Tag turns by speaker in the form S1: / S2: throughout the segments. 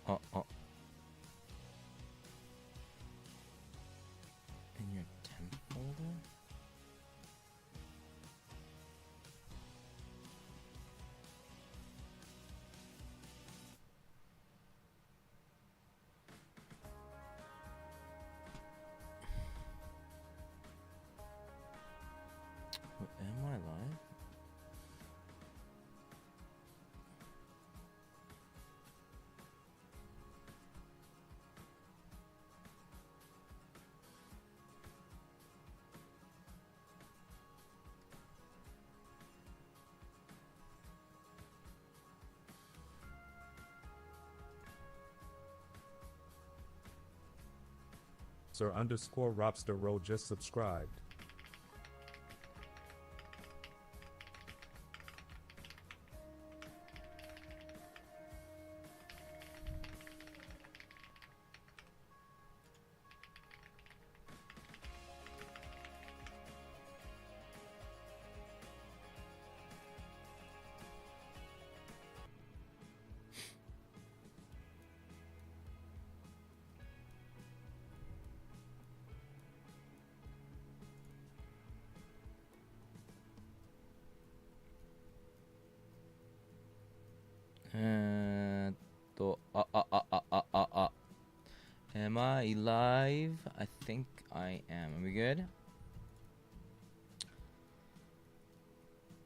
S1: oh. In your temp folder? Am I live?
S2: Sir_Robster just subscribed.
S1: Am I live? I think I am. Are we good?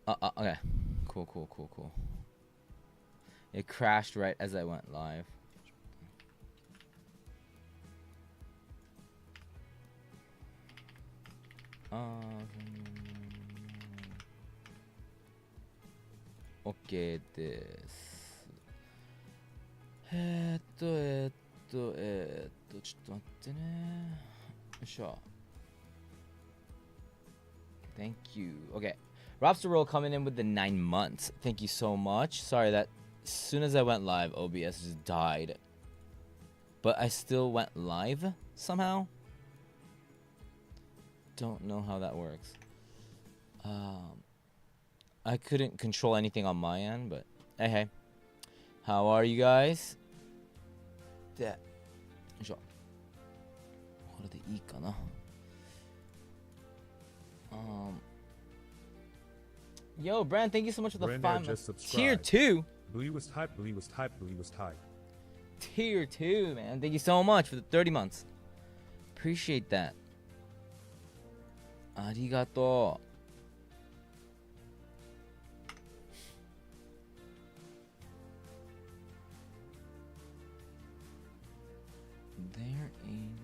S1: Okay. Cool. It crashed right as I went live. OK です。ちょっと待ってね。よいしょ。Thank you. Okay. Robster Roll coming in with the 9 months. Thank you so much. Sorry that as soon as I went live, OBS just died. But I still went live somehow. Don't know how that works. I couldn't control anything on my end, but hey. How are you guys? で、よいしょ。これでいいかな。Yo, Brand, thank you so much for the 5 months. Tier 2?
S2: Blee was type.
S1: Tier 2, man. Thank you so much for the 30 months. Appreciate that. ありがとう。There ain't...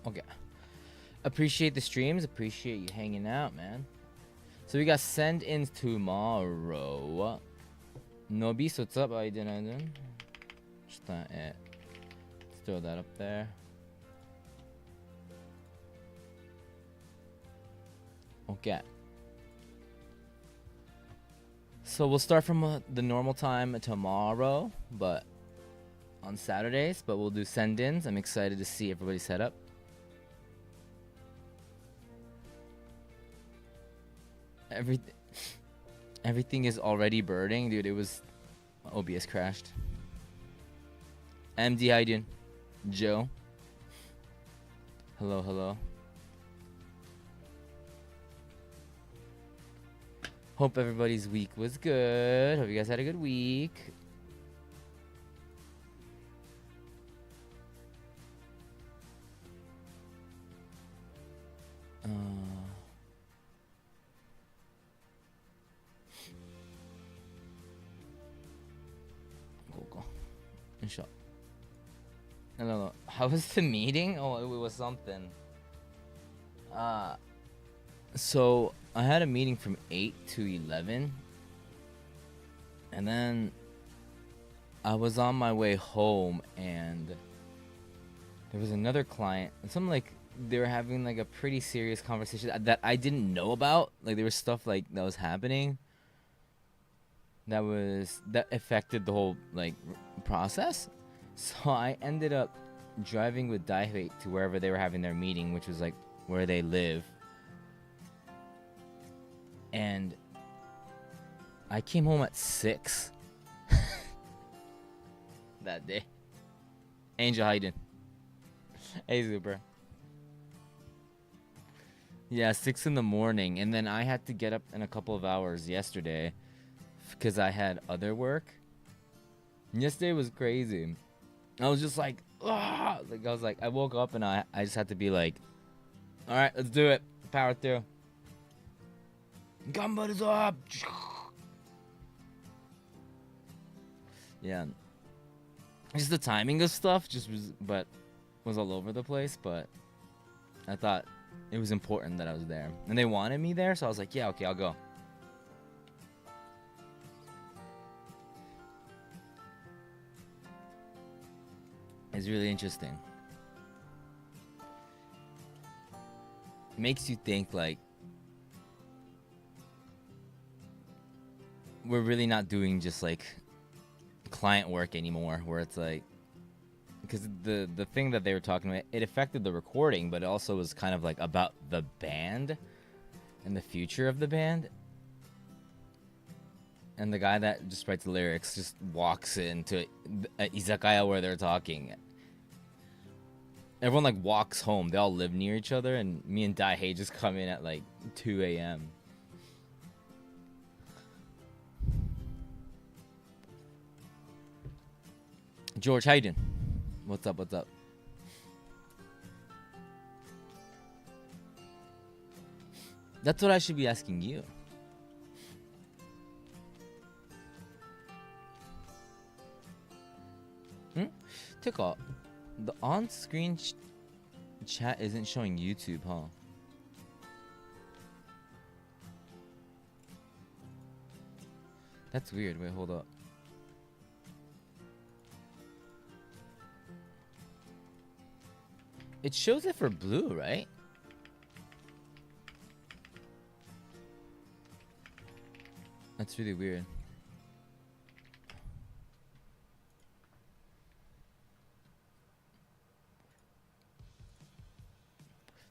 S1: Okay. Appreciate the streams. Appreciate you hanging out, man. So we got send-ins tomorrow. Nobis, what's up? I didn't. Let's throw that up there. Okay. So we'll start from the normal time tomorrow, but on Saturdays, but we'll do send-ins. I'm excited to see everybody set up. Everything is already birding, dude. It was OBS crashed. MD, how you doing? Joe. Hello. Hope everybody's week was good. Hope you guys had a good week. Go. No. How was the meeting? Oh, it was something. So I had a meeting from 8 to 11. And then I was on my way home and there was another client and something like they were having like a pretty serious conversation that I didn't know about. Like there was stuff like that was happening that affected the whole like process. So I ended up driving with Daihei to wherever they were having their meeting, which was like where they live. And I came home at 6 that day. Angel, how you doing? Hey, Super. Yeah, 6 in the morning. And then I had to get up in a couple of hours yesterday because I had other work. Yesterday was crazy. I was just like, ah! Like, I woke up and I just had to be like, all right, let's do it. Power through. Gumbo is up. Yeah. Just the timing of stuff was all over the place, but I thought it was important that I was there. And they wanted me there, so I was like, yeah, okay, I'll go. It's really interesting. It makes you think, like, we're really not doing just, like, client work anymore, where it's like, because the thing that they were talking about, it affected the recording, but it also was kind of like about the band and the future of the band. And the guy that just writes the lyrics just walks into a izakaya where they're talking. Everyone like walks home. They all live near each other, and me and Daihei just come in at like 2 a.m. George, how you doing? What's up? What's up? That's what I should be asking you. Teka, the on-screen chat isn't showing YouTube, huh? That's weird. Wait, hold up. It shows it for blue, right? That's really weird.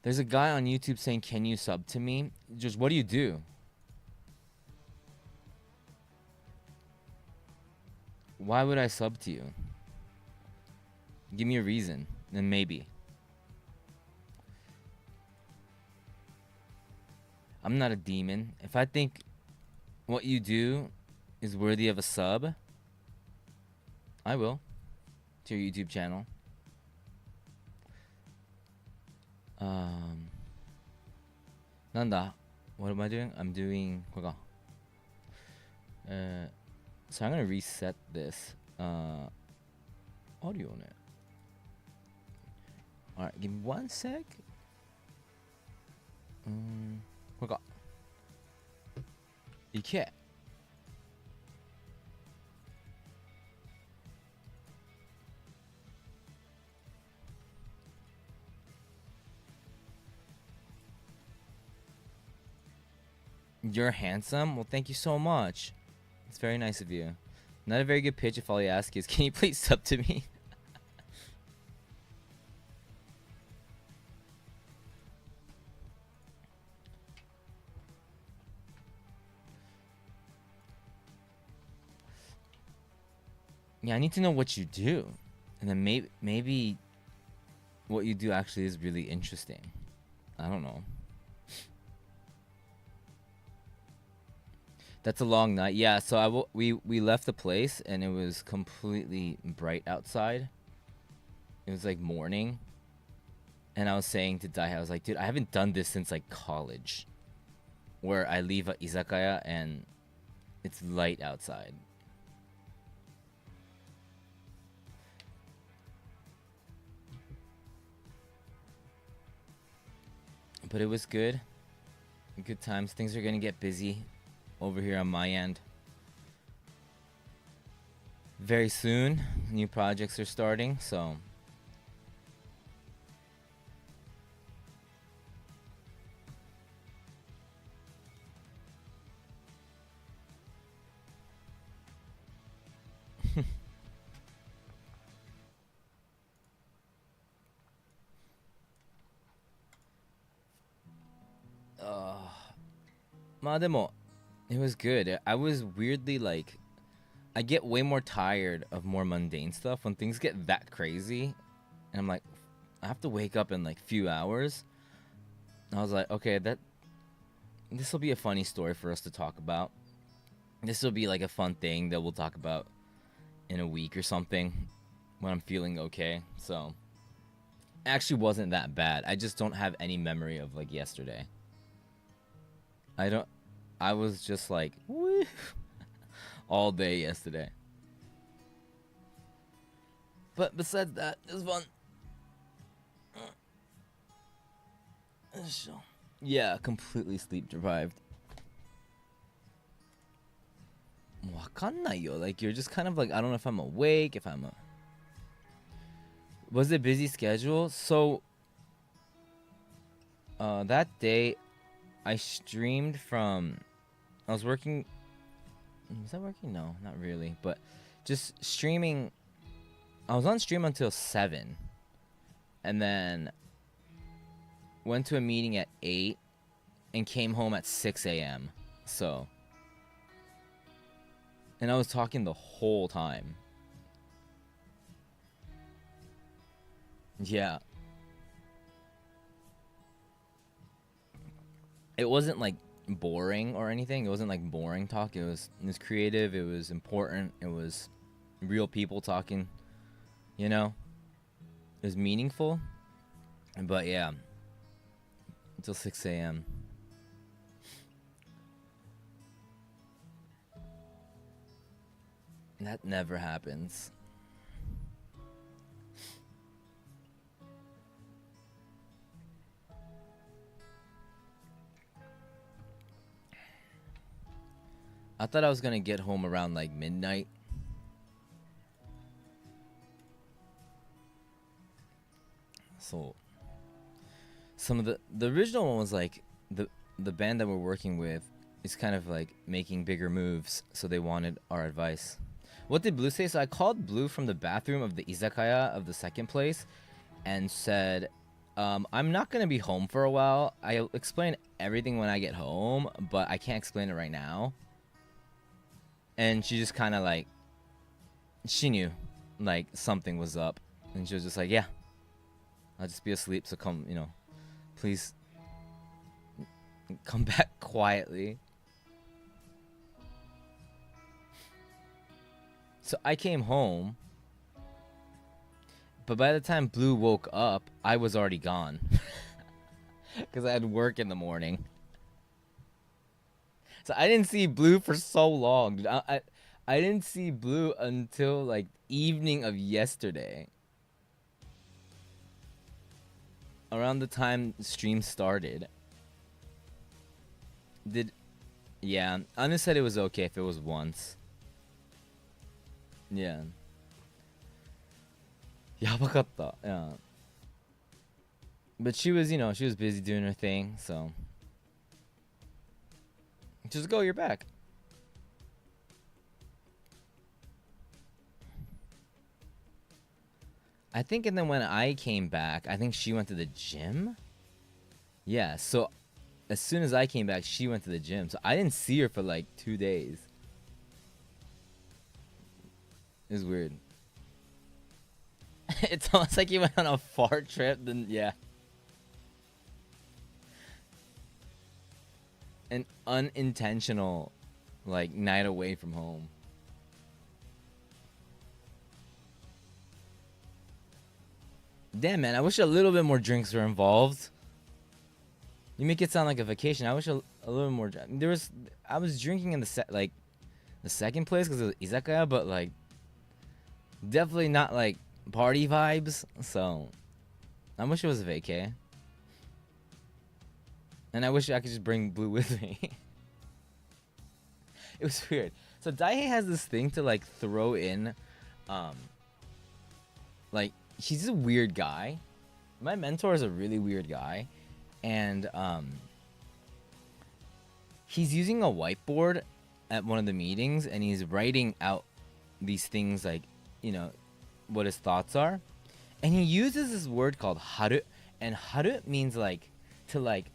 S1: There's a guy on YouTube saying, "Can you sub to me?" Just what do you do? Why would I sub to you? Give me a reason, then maybe. I'm not a demon. If I think what you do is worthy of a sub, I will. To your YouTube channel. Nanda, what am I doing? I'm doing. So I'm gonna reset this. Audio net. Alright, give me 1 sec. Ike. You're handsome? Well, thank you so much. It's very nice of you. Not a very good pitch if all you ask is, can you please sub to me? Yeah, I need to know what you do. And then maybe what you do actually is really interesting. I don't know. That's a long night. Yeah, so we left the place and it was completely bright outside. It was like morning. And I was saying to Daiha, I was like, dude, I haven't done this since like college. Where I leave a izakaya and it's light outside. But it was good. Good times. Things are gonna get busy over here on my end. Very soon, new projects are starting, so demo, it was good. I was weirdly like, I get way more tired of more mundane stuff when things get that crazy, and I'm like, I have to wake up in like few hours. I was like, okay, this will be a funny story for us to talk about. This will be like a fun thing that we'll talk about in a week or something when I'm feeling okay. So, it actually wasn't that bad. I just don't have any memory of like yesterday. I was just like, woo, all day yesterday. But besides that, it was fun. Yeah, completely sleep deprived. わかんないよ. Like, you're just kind of like, I don't know if I'm awake, if I'm Was it a busy schedule? So, that day, I streamed from... I was working... Was that working? No, not really. But just streaming... I was on stream until 7. And then went to a meeting at 8 and came home at 6 a.m. So... And I was talking the whole time. Yeah. It wasn't like boring or anything. It wasn't like boring talk. It was creative. It was important. It was real people talking. You know? It was meaningful. But yeah. Until 6 a.m. That never happens. I thought I was gonna get home around like midnight. So some of the original one was like the band that we're working with is kind of like making bigger moves, so they wanted our advice. What did Blue say? So I called Blue from the bathroom of the izakaya of the second place and said, I'm not going to be home for a while. I'll explain everything when I get home, but I can't explain it right now. And she just kind of like, she knew like something was up. And she was just like, yeah, I'll just be asleep. So come, you know, please come back quietly. So I came home, but by the time Blue woke up, I was already gone. Because I had work in the morning. So I didn't see Blue for so long, dude. I didn't see Blue until like evening of yesterday. Around the time the stream started. Yeah, Anu said it was okay if it was once. Yeah. やばかった. Yeah. But she was, you know, she was busy doing her thing, so. Just go, you're back. I think, and then when I came back, I think she went to the gym. Yeah, so as soon as I came back, she went to the gym. So I didn't see her for like 2 days. It was weird. It's almost like you went on a far trip, then yeah. An unintentional, like, night away from home. Damn, man, I wish a little bit more drinks were involved. You make it sound like a vacation. I wish a little more. I was drinking in the second place because it was izakaya, but like, definitely not like party vibes. So, I wish it was a vacay. And I wish I could just bring Blue with me. It was weird. So Daihei has this thing to like throw in, like, he's a weird guy. My mentor is a really weird guy, and he's using a whiteboard at one of the meetings, and he's writing out these things like, you know, what his thoughts are, and he uses this word called haru, and haru means like to like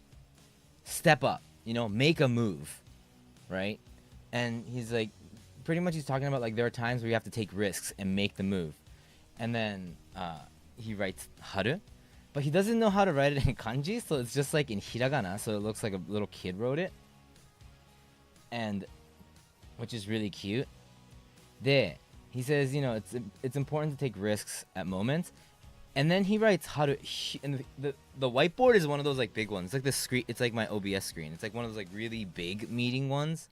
S1: step up, make a move, right? And he's like, pretty much he's talking about like there are times where you have to take risks and make the move. And then he writes haru, but he doesn't know how to write it in kanji, so it's just like in hiragana, so it looks like a little kid wrote it, and which is really cute. He says, it's important to take risks at moments, and then he writes haru, and the whiteboard is one of those like big ones. It's like the screen. It's like my OBS screen. It's like one of those like really big meeting ones,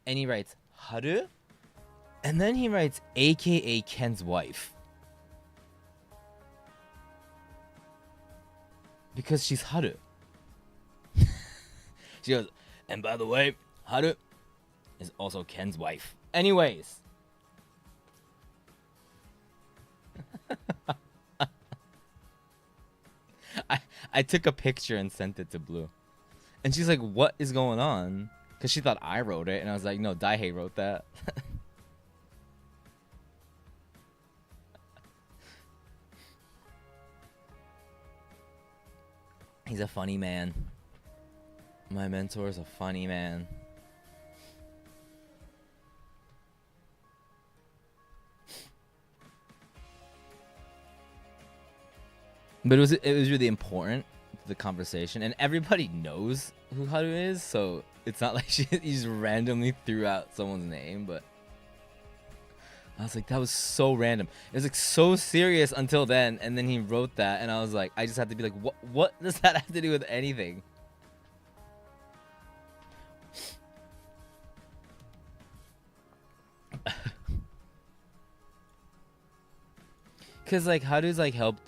S1: and he writes haru, and then he writes AKA Ken's wife. Because she's Haru. She goes, and by the way, Haru is also Ken's wife. Anyways. I took a picture and sent it to Blue. And she's like, what is going on? Because she thought I wrote it. And I was like, no, Daihei wrote that. He's a funny man. My mentor is a funny man. But it was really important to the conversation, and everybody knows who Haru is, so it's not like he just randomly threw out someone's name. But I was like, that was so random. It was like so serious until then, and then he wrote that, and I was like, I just had to be like, what does that have to do with anything? Cause like Haru's like helped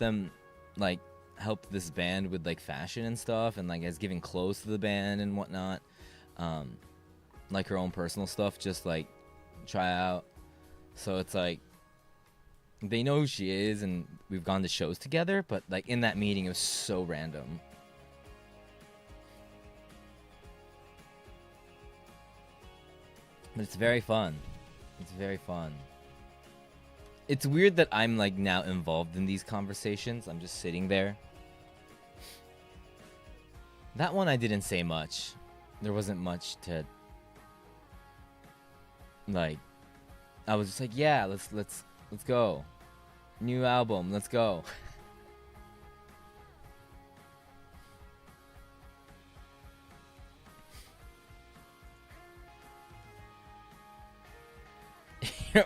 S1: this band with like fashion and stuff, and like has given clothes to the band and whatnot, like her own personal stuff, just like try out. So it's like they know who she is, and we've gone to shows together, but like in that meeting it was so random. But it's very fun. It's very fun. It's weird that I'm like now involved in these conversations. I'm just sitting there. That one I didn't say much. There wasn't much to like. I was just like, yeah, let's go. New album, let's go.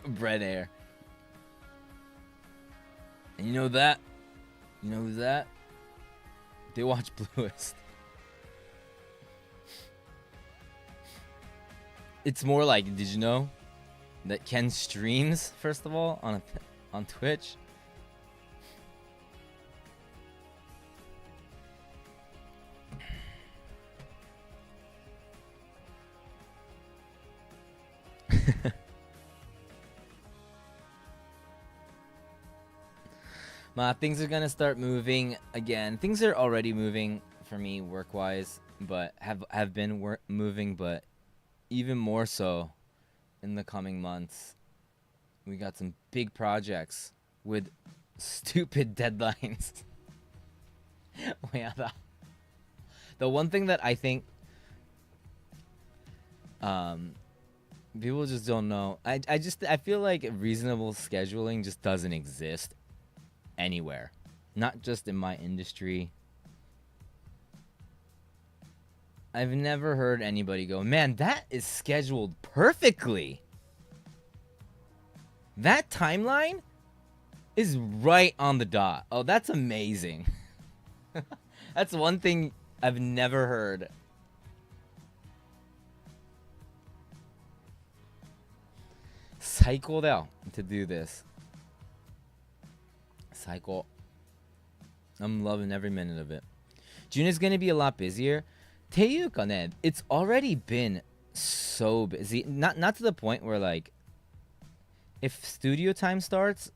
S1: Bread air. And you know that? You know who's that? They watch Bluest. It's more like, did you know that Ken streams, first of all, on Twitch? Things are gonna start moving again. Things are already moving for me work-wise, but have been moving, but even more so in the coming months. We got some big projects with stupid deadlines. The one thing that I think people just don't know. I feel like reasonable scheduling just doesn't exist anywhere, not just in my industry. I've never heard anybody go, man, that is scheduled perfectly. That timeline is right on the dot. Oh, that's amazing. That's one thing I've never heard. Psycho to do this. Psycho. I'm loving every minute of it. June is gonna be a lot busier. ていうかね, it's already been so busy. Not to the point where like, if studio time starts,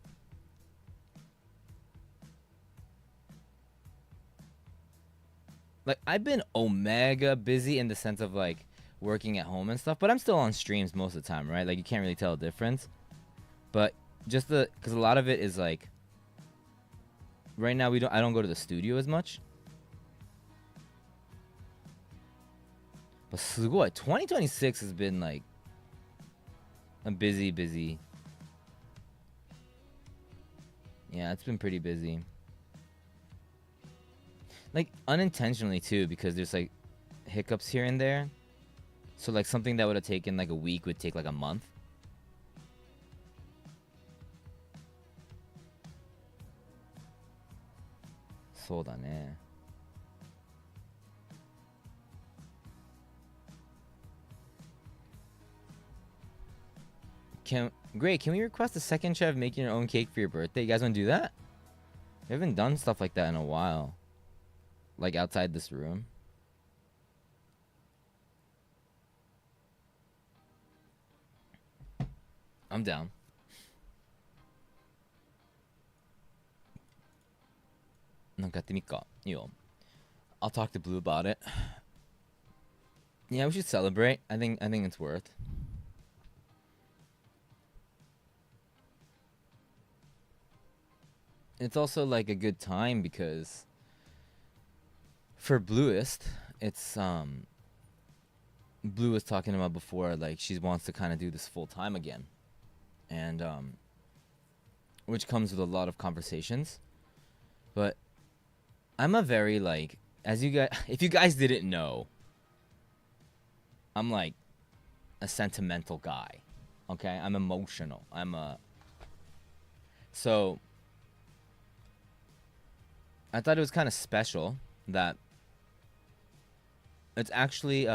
S1: like I've been omega busy in the sense of like working at home and stuff, but I'm still on streams most of the time, right? Like you can't really tell a difference. But just because a lot of it is like, right now I don't go to the studio as much. But すごい 2026 has been like a busy. Yeah, it's been pretty busy. Like unintentionally too, because there's like hiccups here and there. So like something that would have taken like a week would take like a month. Soだね. Great, can we request a second chef making your own cake for your birthday? You guys want to do that? We haven't done stuff like that in a while. Like outside this room. I'm down. I'll talk to Blue about it. Yeah, we should celebrate. I think it's worth. It's also like a good time because for Bluest, it's Blue was talking about before, like she wants to kind of do this full time again, and which comes with a lot of conversations. But I'm a very like, as you guys, if you guys didn't know, I'm like a sentimental guy. Okay, I'm emotional. So I thought it was kind of special that it's actually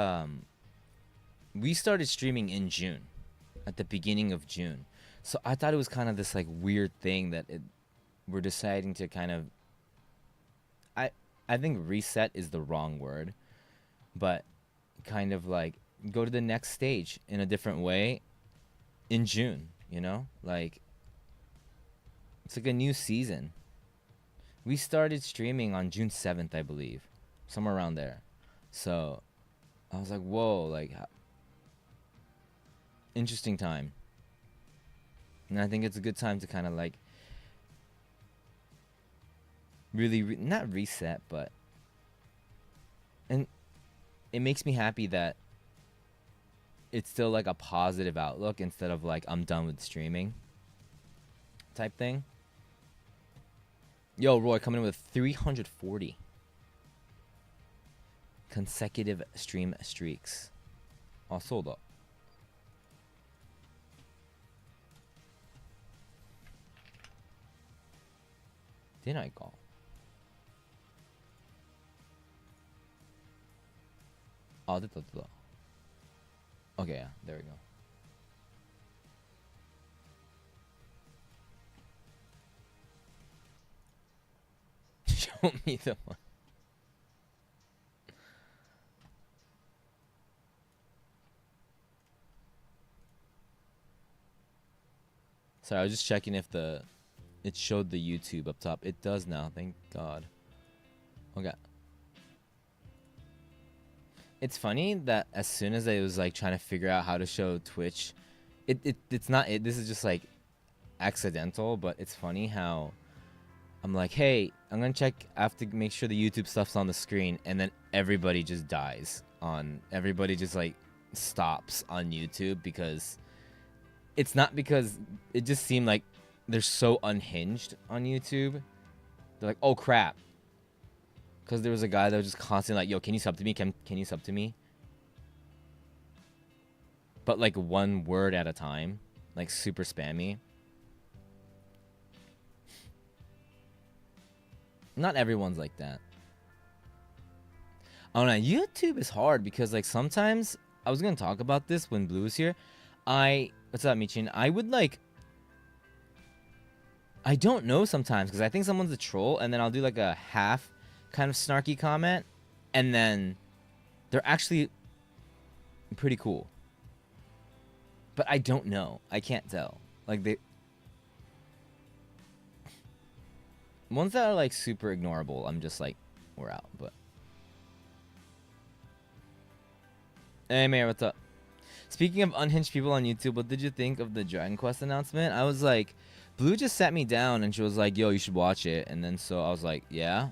S1: we started streaming in June, at the beginning of June. So I thought it was kind of this like weird thing that we're deciding to kind of I think reset is the wrong word, but kind of like go to the next stage in a different way in June, you know? Like it's like a new season. We started streaming on June 7th, I believe. Somewhere around there. So I was like, whoa, like interesting time. And I think it's a good time to kind of like really not reset, but and it makes me happy that it's still like a positive outlook instead of like I'm done with streaming type thing. Yo, Roy coming in with 340 consecutive stream streaks. あ、そうだ。出ないか。あ、出た。Okay, yeah, there we go. Show me the one. Sorry, I was just checking if it showed the YouTube up top. It does now, thank God. Okay. It's funny that as soon as I was like trying to figure out how to show Twitch, it's not it. This is just like accidental, but it's funny how I'm like, hey, I'm gonna check. I have to make sure the YouTube stuff's on the screen, and then everybody just dies on. Everybody just like stops on YouTube because it's not because it just seemed like they're so unhinged on YouTube. They're like, oh crap. Because there was a guy that was just constantly like, yo, can you sub to me? Can you sub to me? But like one word at a time. Like super spammy. Not everyone's like that. Oh no, YouTube is hard because like sometimes, I was going to talk about this when Blue was here. What's up, Michin? I would like, I don't know sometimes because I think someone's a troll and then I'll do like a half kind of snarky comment and then they're actually pretty cool. But I don't know. I can't tell. Like ones that are like super ignorable, I'm just like, we're out. But hey, Mayor, what's up? Speaking of unhinged people on YouTube, what did you think of the Dragon Quest announcement? I was like, Blue just sat me down and she was like, yo, you should watch it. And then so I was like, yeah.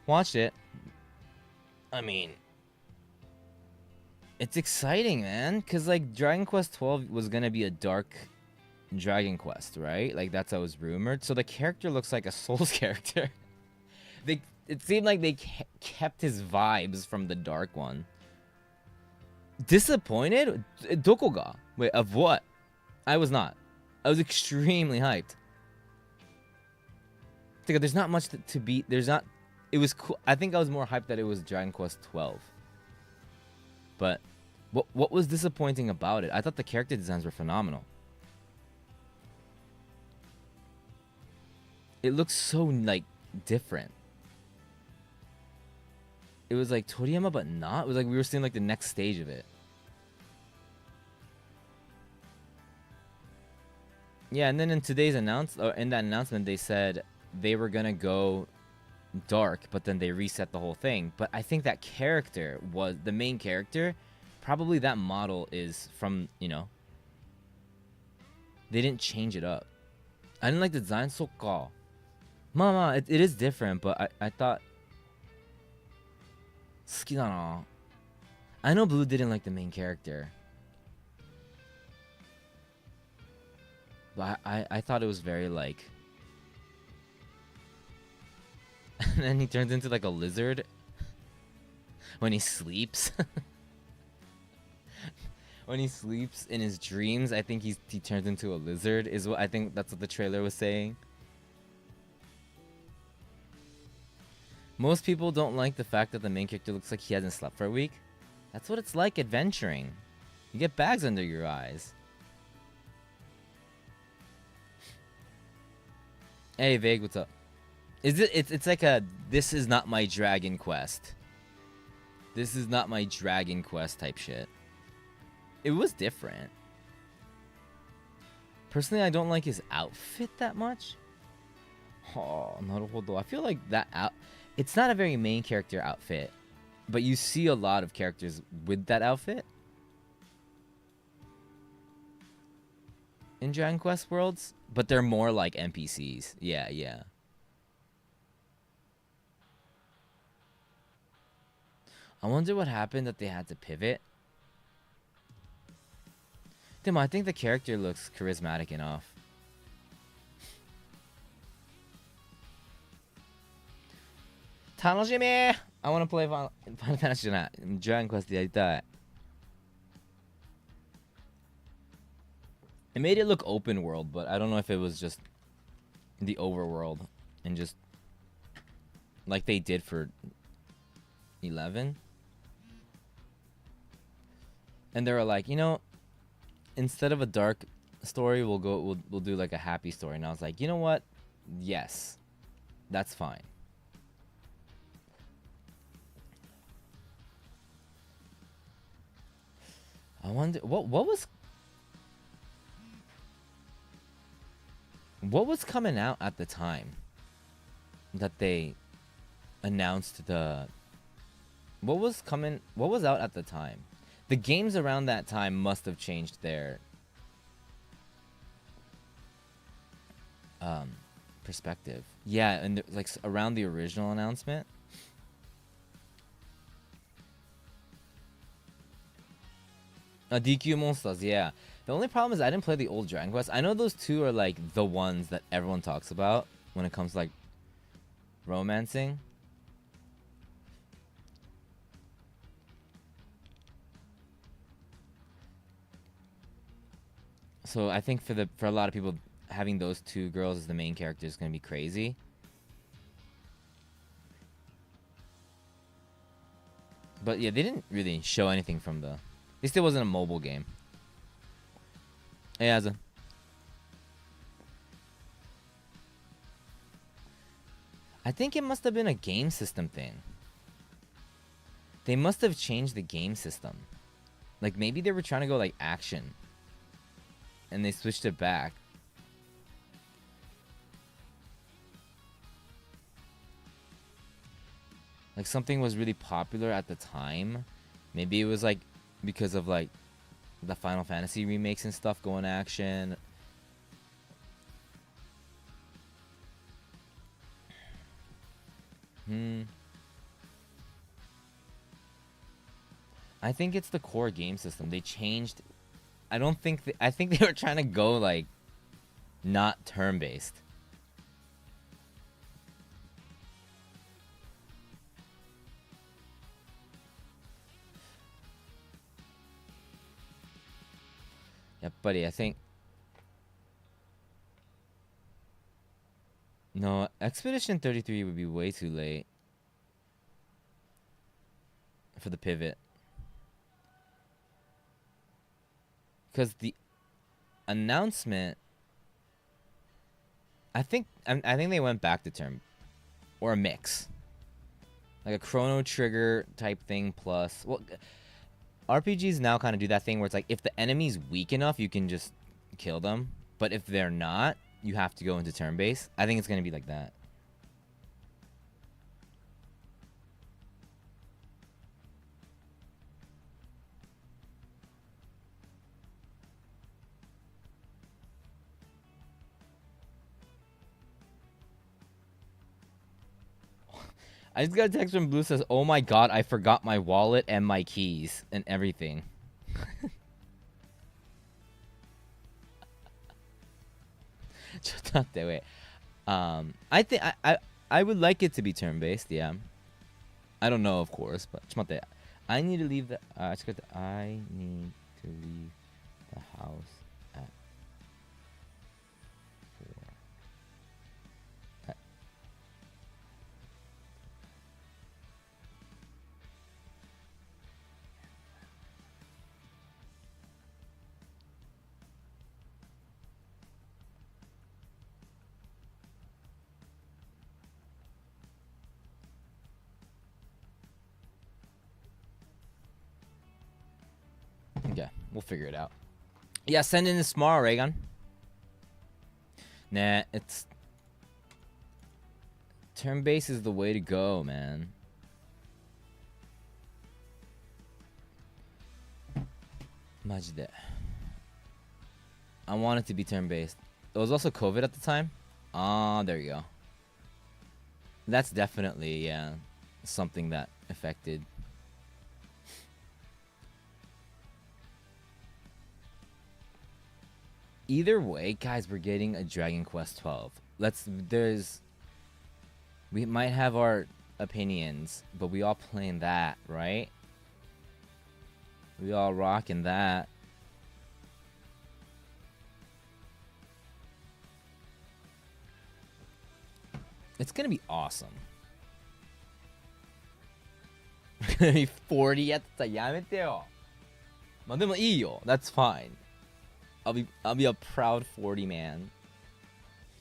S1: Watched it. I mean, It's exciting, man, because like Dragon Quest 12 was gonna be a dark Dragon Quest, right? Like that's how it was rumored. So the character looks like a Souls character. It seemed like they kept his vibes from the dark one. Disappointed? Doko ga? Wait, of what? I was not. I was extremely hyped. There's not much to beat. There's not. It was cool. I think I was more hyped that it was Dragon Quest 12. But what was disappointing about it? I thought the character designs were phenomenal. It looks so like different. It was like Toriyama, but not. It was like we were seeing like the next stage of it. Yeah, and then in today's in that announcement, they said they were gonna go dark, but then they reset the whole thing. But I think that character was the main character. Probably that model is from, they didn't change it up. I didn't like the design. So cool. Mama, it is different, but I thought 好きだな. I know Blue didn't like the main character. But I thought it was very like and then he turns into like a lizard when he sleeps. When he sleeps in his dreams, I think he turns into a lizard is what I think that's what the trailer was saying. Most people don't like the fact that the main character looks like he hasn't slept for a week. That's what it's like adventuring. You get bags under your eyes. Hey Vague, what's up? It's like a this is not my Dragon Quest. This is not my Dragon Quest type shit. It was different. Personally, I don't like his outfit that much. Oh, naruhodo. I feel like that it's not a very main character outfit, but you see a lot of characters with that outfit in Dragon Quest worlds, but they're more like NPCs. Yeah, yeah. I wonder what happened that they had to pivot. Demo, I think the character looks charismatic enough. Tanoshimi! I want to play Final Fantasy Dragon Quest やりたい. It made it look open world, but I don't know if it was just the overworld and just like they did for 11. And they were like, instead of a dark story, we'll do like a happy story. And I was like, you know what? Yes, that's fine. I wonder what was coming out at the time that they announced what was out at the time. The games around that time must have changed their perspective. Yeah, and like around the original announcement. DQ Monsters, yeah. The only problem is I didn't play the old Dragon Quest. I know those two are like the ones that everyone talks about when it comes to like romancing. So I think for a lot of people, having those two girls as the main character is going to be crazy. But yeah, they didn't really show anything from the... At least it wasn't a mobile game. Hey, Azza. I think it must have been a game system thing. They must have changed the game system. Like, maybe they were trying to go, like, action. And they switched it back. Like, something was really popular at the time. Maybe it was, like, because of, like, the Final Fantasy remakes and stuff going action. I think it's the core game system. They changed. I don't think. I think they were trying to go like not turn based. Yeah, buddy. I think. No, Expedition 33 would be way too late for the pivot. Because the announcement, I think they went back to turn, or a mix, like a Chrono Trigger type thing plus. Well, RPGs now kind of do that thing where it's like if the enemy's weak enough, you can just kill them, but if they're not, you have to go into turn base. I think it's gonna be like that. I just got a text from Blue says, "Oh my god, I forgot my wallet and my keys and everything." Wait. I think I would like it to be turn based. Yeah. I don't know, of course, but I need to leave the. I need to leave the house at 4. Okay, we'll figure it out. Yeah, send in this tomorrow, Raygun. Nah, it's turn base is the way to go, man. Majide. I want it to be turn based. It was also COVID at the time. Ah, there you go. That's definitely something that affected. Either way, guys, we're getting a Dragon Quest 12. We might have our opinions, but we all playing that, right? We all rocking that. It's gonna be awesome. We're gonna be 40 やってたらやめてよ。まあでもいいよ。That's fine. I'll be a proud 40 man.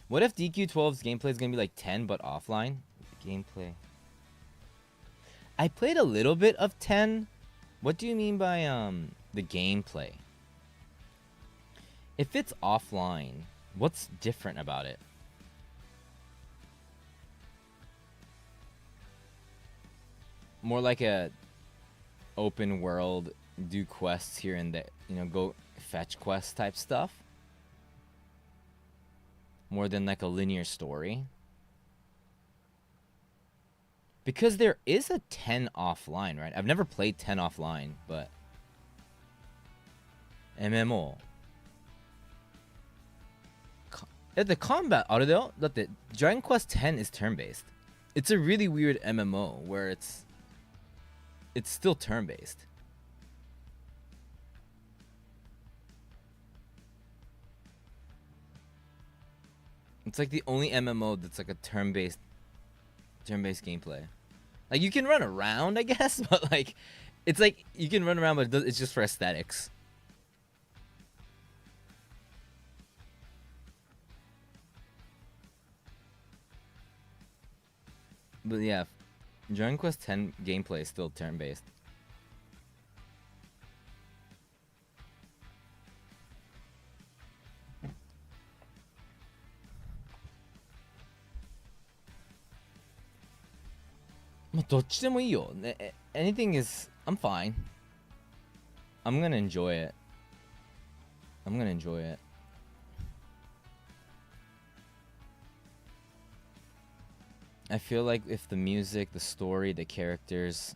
S1: What if DQ12's gameplay is gonna be like 10 but offline? Gameplay. I played a little bit of 10. What do you mean by the gameplay? If it's offline, what's different about it? More like a open world, do quests here and there, go fetch quest type stuff. More than like a linear story. Because there is a 10 offline, right? I've never played 10 offline, but MMO. The combat, あれだよ。だって Dragon Quest 10 is turn-based. It's a really weird MMO where it's still turn-based. It's like the only MMO that's like a turn-based gameplay. Like you can run around, I guess, but like it's like you can run around, but it's just for aesthetics. But yeah, Dragon Quest 10 gameplay is still turn-based. Anything is... I'm fine. I'm gonna enjoy it. I feel like if the music, the story, the characters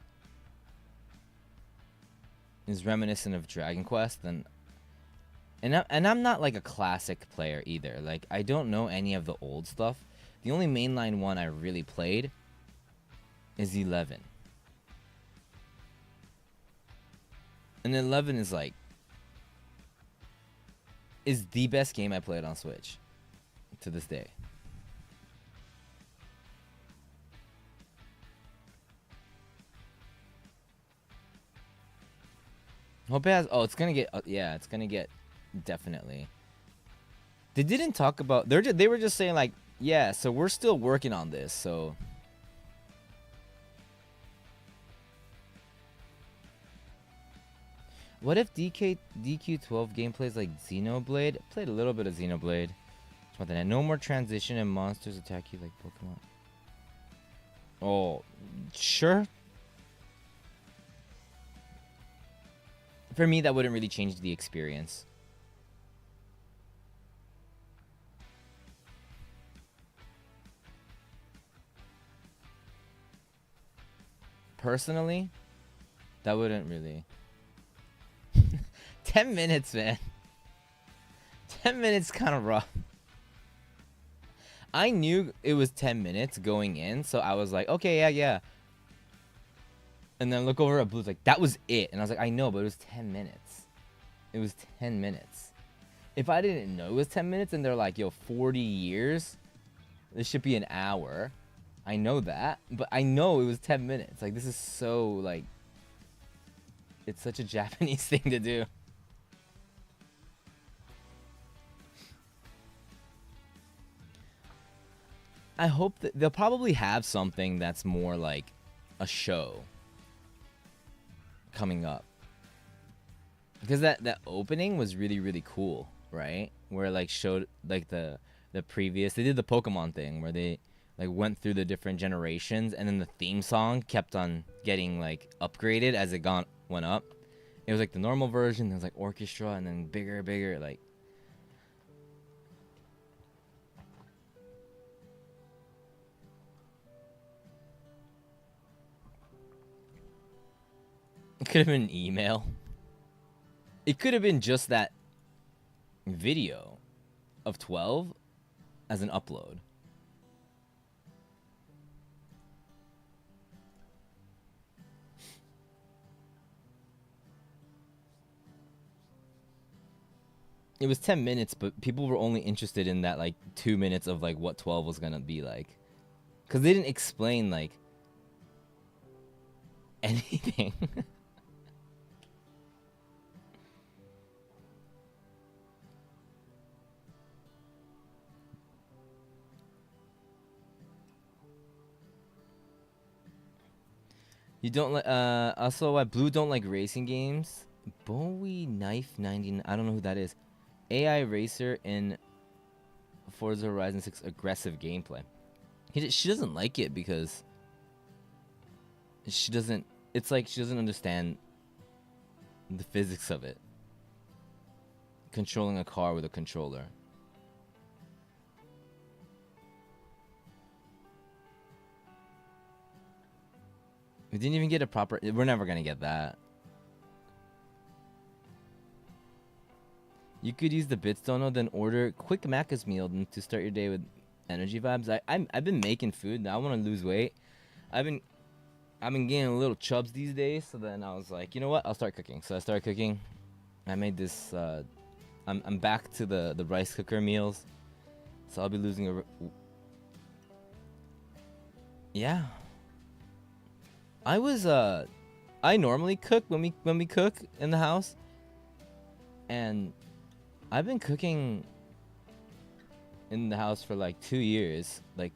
S1: is reminiscent of Dragon Quest, then I'm not like a classic player either. Like I don't know any of the old stuff. The only mainline one I really played is 11. And 11 is like is the best game I played on Switch to this day. Hope it has. Oh, it's gonna get. Yeah, it's gonna get. Definitely. They didn't talk about. They were just saying like, yeah. So we're still working on this. So. What if DQ12 gameplay is like Xenoblade? I played a little bit of Xenoblade. No more transition and monsters attack you like Pokemon. Oh, sure. For me, that wouldn't really change the experience. Personally, that wouldn't really. 10 minutes, man. 10 minutes kind of rough. I knew it was 10 minutes going in, so I was like, okay, yeah. And then look over at Blue's like, that was it. And I was like, I know, but it was 10 minutes. It was 10 minutes. If I didn't know it was 10 minutes and they're like, yo, 40 years, this should be an hour. I know that, but I know it was 10 minutes. Like, this is so, like, it's such a Japanese thing to do. I hope that they'll probably have something that's more like a show coming up. Because that opening was really, really cool, right? Where like showed like the previous, they did the Pokemon thing where they like went through the different generations, and then the theme song kept on getting like upgraded as it went up. It was like the normal version, there was like orchestra, and then bigger, like. It could have been an email. It could have been just that video of 12 as an upload. It was 10 minutes, but people were only interested in that like 2 minutes of like what 12 was gonna be like. Because they didn't explain like anything. You don't like also why Blue don't like racing games? Bowie Knife 99. I don't know who that is. AI racer in Forza Horizon 6 aggressive gameplay. She doesn't like it because she doesn't. It's like she doesn't understand the physics of it. Controlling a car with a controller. We didn't even get a proper. We're never gonna get that. You could use the Bits Dono, then order quick Macca's meal to start your day with energy vibes. I've been making food. Now I want to lose weight. I've been getting a little chubs these days. So then I was like, you know what? I'll start cooking. So I started cooking. I made this. I'm back to the rice cooker meals. So I'll be losing a. Yeah. I normally cook when we cook in the house, and I've been cooking in the house for like 2 years, like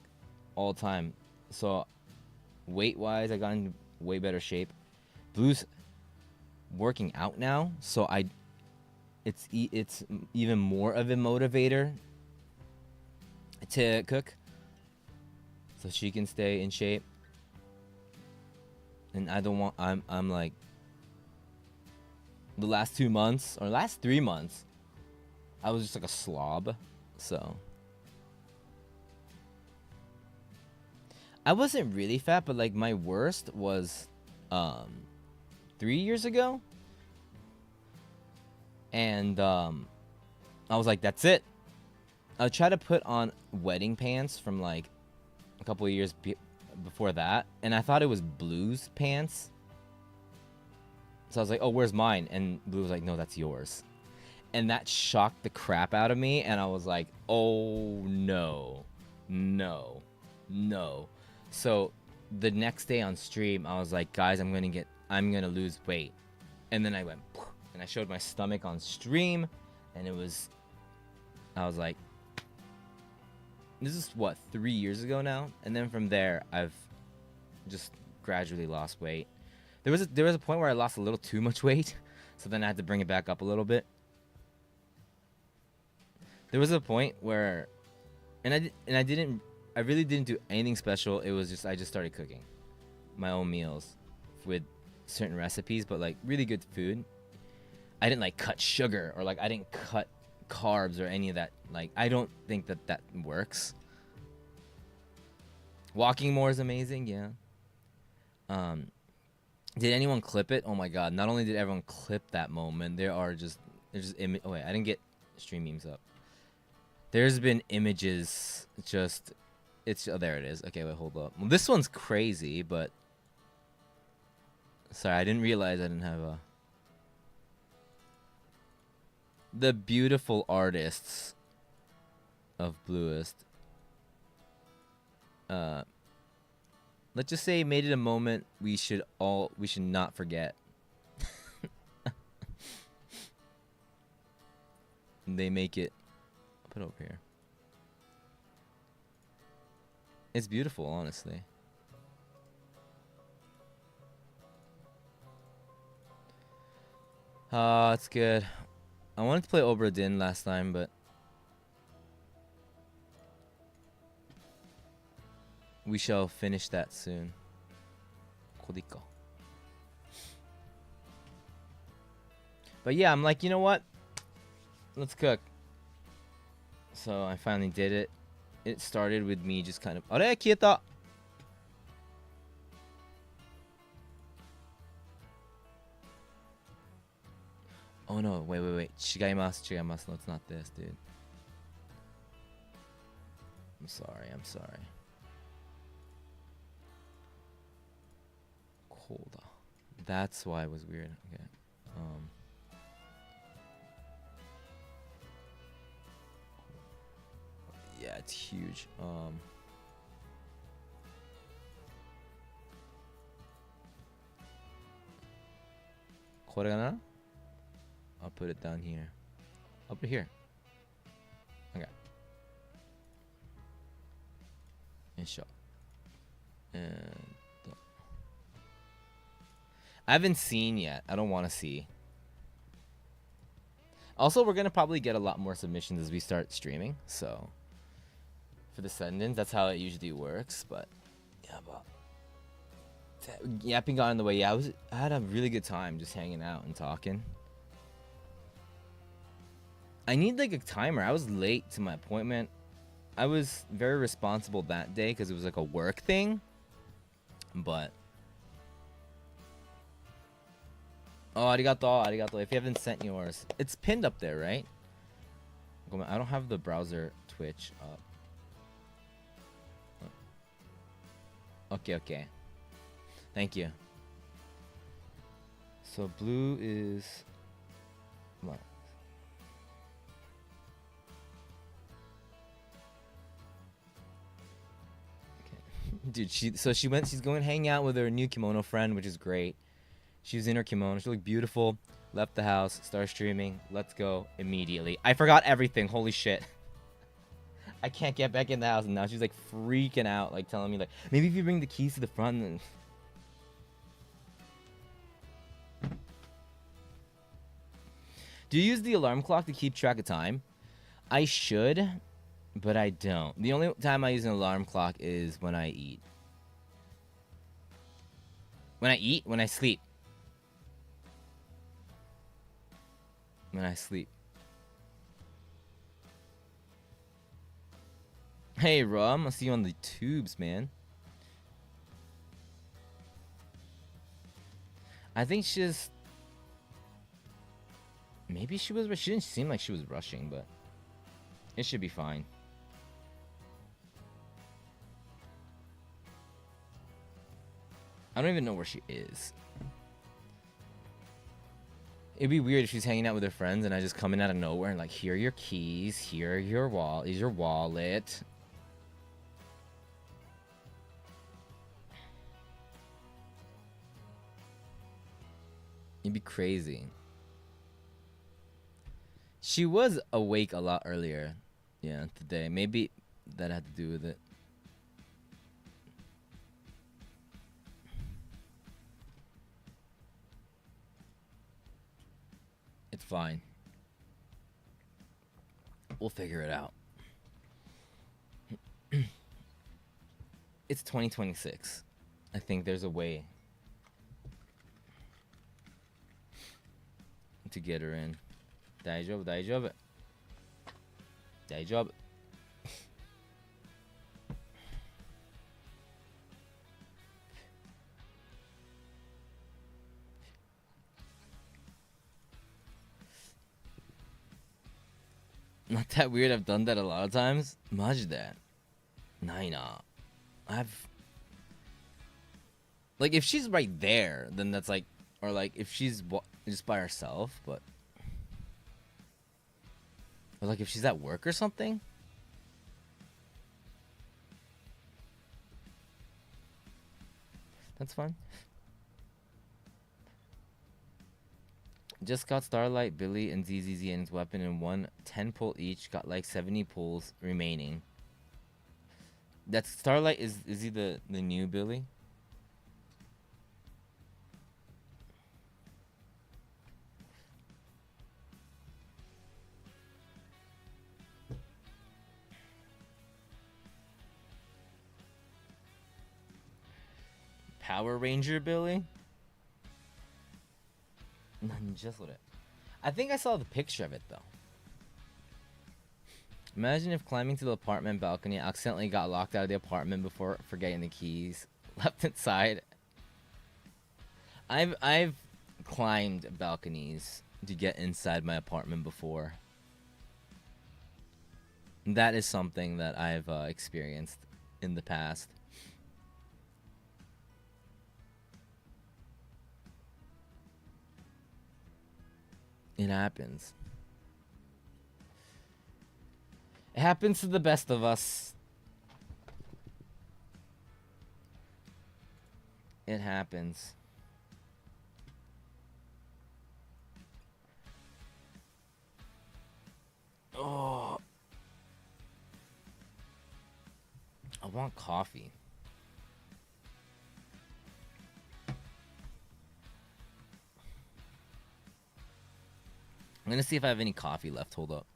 S1: all time. So weight wise, I got in way better shape. Blue's working out now, so it's even more of a motivator to cook, so she can stay in shape. And I don't want. I'm like the last 2 months or last 3 months, I was just like a slob. So I wasn't really fat, but like my worst was 3 years ago And I was like, that's it. I tried to put on wedding pants from like a couple of years before that, and I thought it was Blue's pants. So I was like, oh, where's mine? And Blue was like, no, that's yours. And that shocked the crap out of me, and I was like, oh no, no, no. So the next day on stream, I was like, guys, I'm gonna lose weight. And then I went, and I showed my stomach on stream, and I was like, this is what, 3 years ago now? And then from there, I've just gradually lost weight. There was a point where I lost a little too much weight, so then I had to bring it back up a little bit. There was a point where, I really didn't do anything special. It was just I just started cooking my own meals with certain recipes, but like really good food. I didn't like cut sugar or like I didn't cut carbs or any of that. Like I don't think that works. Walking more is amazing, yeah. Did anyone clip it? Oh my god! Not only did everyone clip that moment, there's just oh wait, I didn't get stream memes up. There's been images just oh, there it is. Okay, wait, hold up. Well, this one's crazy, but sorry, I didn't realize I didn't have the beautiful artists of Bluest. Let's just say made it a moment we should not forget. They make it. I'll put it over here. It's beautiful, honestly. It's good. I wanted to play Obra Dinn last time, but we shall finish that soon. Kodiko. But yeah, I'm like, you know what? Let's cook. So I finally did it. It started with me just kind of... Are, kieta! Oh no, wait. Chigaimasu. No, it's not this, dude. I'm sorry. Cold. That's why it was weird. Okay. Yeah, it's huge. Koregana? I'll put it down here. I'll put it here. Okay. And show. And I haven't seen yet. I don't want to see. Also, we're gonna probably get a lot more submissions as we start streaming. So for the send-ins, that's how it usually works. But yeah, yapping got in the way. Yeah, I had a really good time just hanging out and talking. I need like a timer. I was late to my appointment. I was very responsible that day because it was like a work thing. But oh, arigato. If you haven't sent yours, it's pinned up there, right? I don't have the browser Twitch up. Okay. Thank you. So Blue is... Well, dude, she's going to hang out with her new kimono friend, which is great. She was in her kimono. She looked beautiful. Left the house. Started streaming. Let's go immediately. I forgot everything. Holy shit. I can't get back in the house. And now she's like freaking out. Like telling me like, maybe if you bring the keys to the front. Then... Do you use the alarm clock to keep track of time? I should, but I don't. The only time I use an alarm clock is when I eat. When I eat? When I sleep. When I sleep. Hey, Rum. I'll see you on the tubes, man. I think she's... Maybe she was. She didn't seem like she was rushing, but it should be fine. I don't even know where she is. It'd be weird if she's hanging out with her friends and I just come in out of nowhere and like, here are your keys, here are your is your wallet. It'd be crazy. She was awake a lot earlier, yeah, today. Maybe that had to do with it. It's fine. We'll figure it out. It's 2026. I think there's a way to get her in. Daijoubu, daijoubu. Daijoubu. Not that weird. I've done that a lot of times. Majide. Naina. Like, if she's right there, then that's like... Or, like, if she's just by herself, but... Or, like, if she's at work or something? That's fine. Just got Starlight, Billy, and ZZZ and his weapon in one 10 pull each. Got like 70 pulls remaining. That's Starlight. Is he the new Billy? Power Ranger Billy? Just with it. I think I saw the picture of it though. Imagine if climbing to the apartment balcony accidentally got locked out of the apartment before forgetting the keys. Left inside. I've climbed balconies to get inside my apartment before. That is something that I've experienced in the past. It happens. It happens to the best of us. It happens. Oh. I want coffee. I'm gonna see if I have any coffee left. Hold up.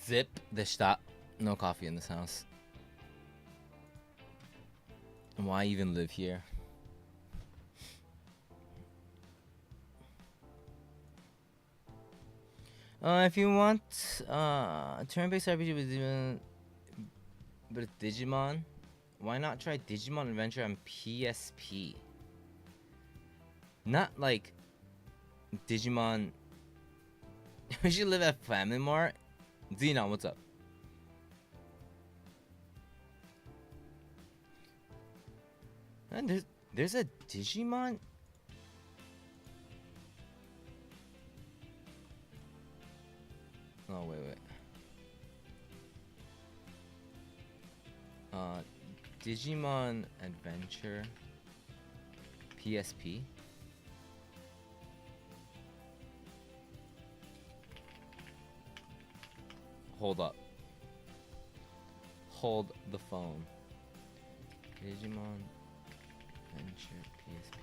S1: Zip でした。No coffee in this house. Why even live here? If you want turn-based RPG with Digimon, why not try Digimon Adventure on PSP? Not like Digimon. We should live at Family Mart. Xenon, what's up? And there's a Digimon. Oh wait. Digimon Adventure PSP. Hold up. Hold the phone. Digimon Adventure PSP.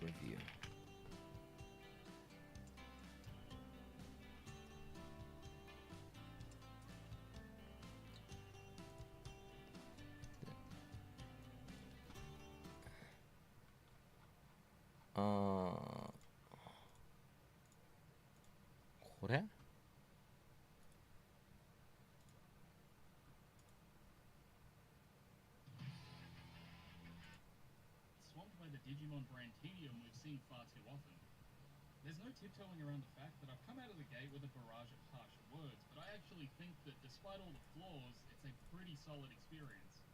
S1: Review. 그래?
S3: Swamped by the Digimon brand tedium we've seen far too often. There's no tiptoeing around the fact that I've come out of the gate with a barrage of harsh words, but I actually think that despite all the flaws, it's a pretty solid experience.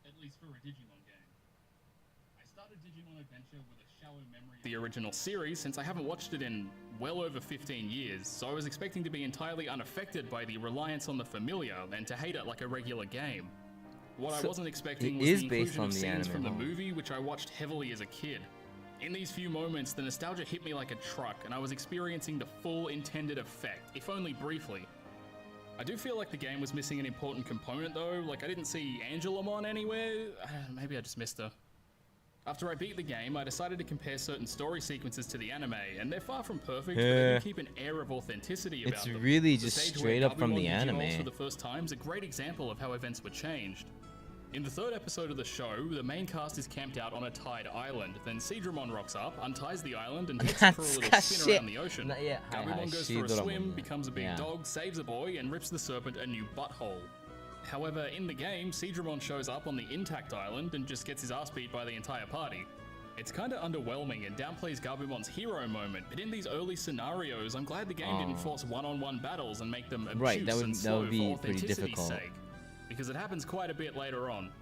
S3: At least for a Digimon game. I started Digimon Adventure with a shallow memory of the original series since I haven't watched it in well over 15 years, so I was expecting to be entirely unaffected by the reliance on the familiar and to hate it like a regular game. What I wasn't expecting was the inclusion of scenes from the movie, which I watched heavily as a kid. In these few moments, the nostalgia hit me like a truck, and I was experiencing the full intended effect, if only briefly. I do feel like the game was missing an important component though, like I didn't see Angelamon anywhere. Maybe I just missed her. After I beat the game, I decided to compare certain story sequences to the anime, and they're far from perfect, but they do keep an air of authenticity about them.
S1: It's really just straight up from the anime.
S3: For the first time is a great example of how events were changed. In the third episode of the show, the main cast is camped out on a tied island. Then Seadramon rocks up, unties the island, and takes it for a little spin around the ocean. Gabumon goes for a swim, becomes a big dog, saves a boy, and rips the serpent a new butthole. However, in the game, Seadramon shows up on the intact island and just gets his ass beat by the entire party. It's kinda underwhelming and downplays Gabumon's hero moment, but in these early scenarios, I'm glad the game didn't force one-on-one battles and make them obtuse and slow for authenticity's sake, because it happens quite a bit later on.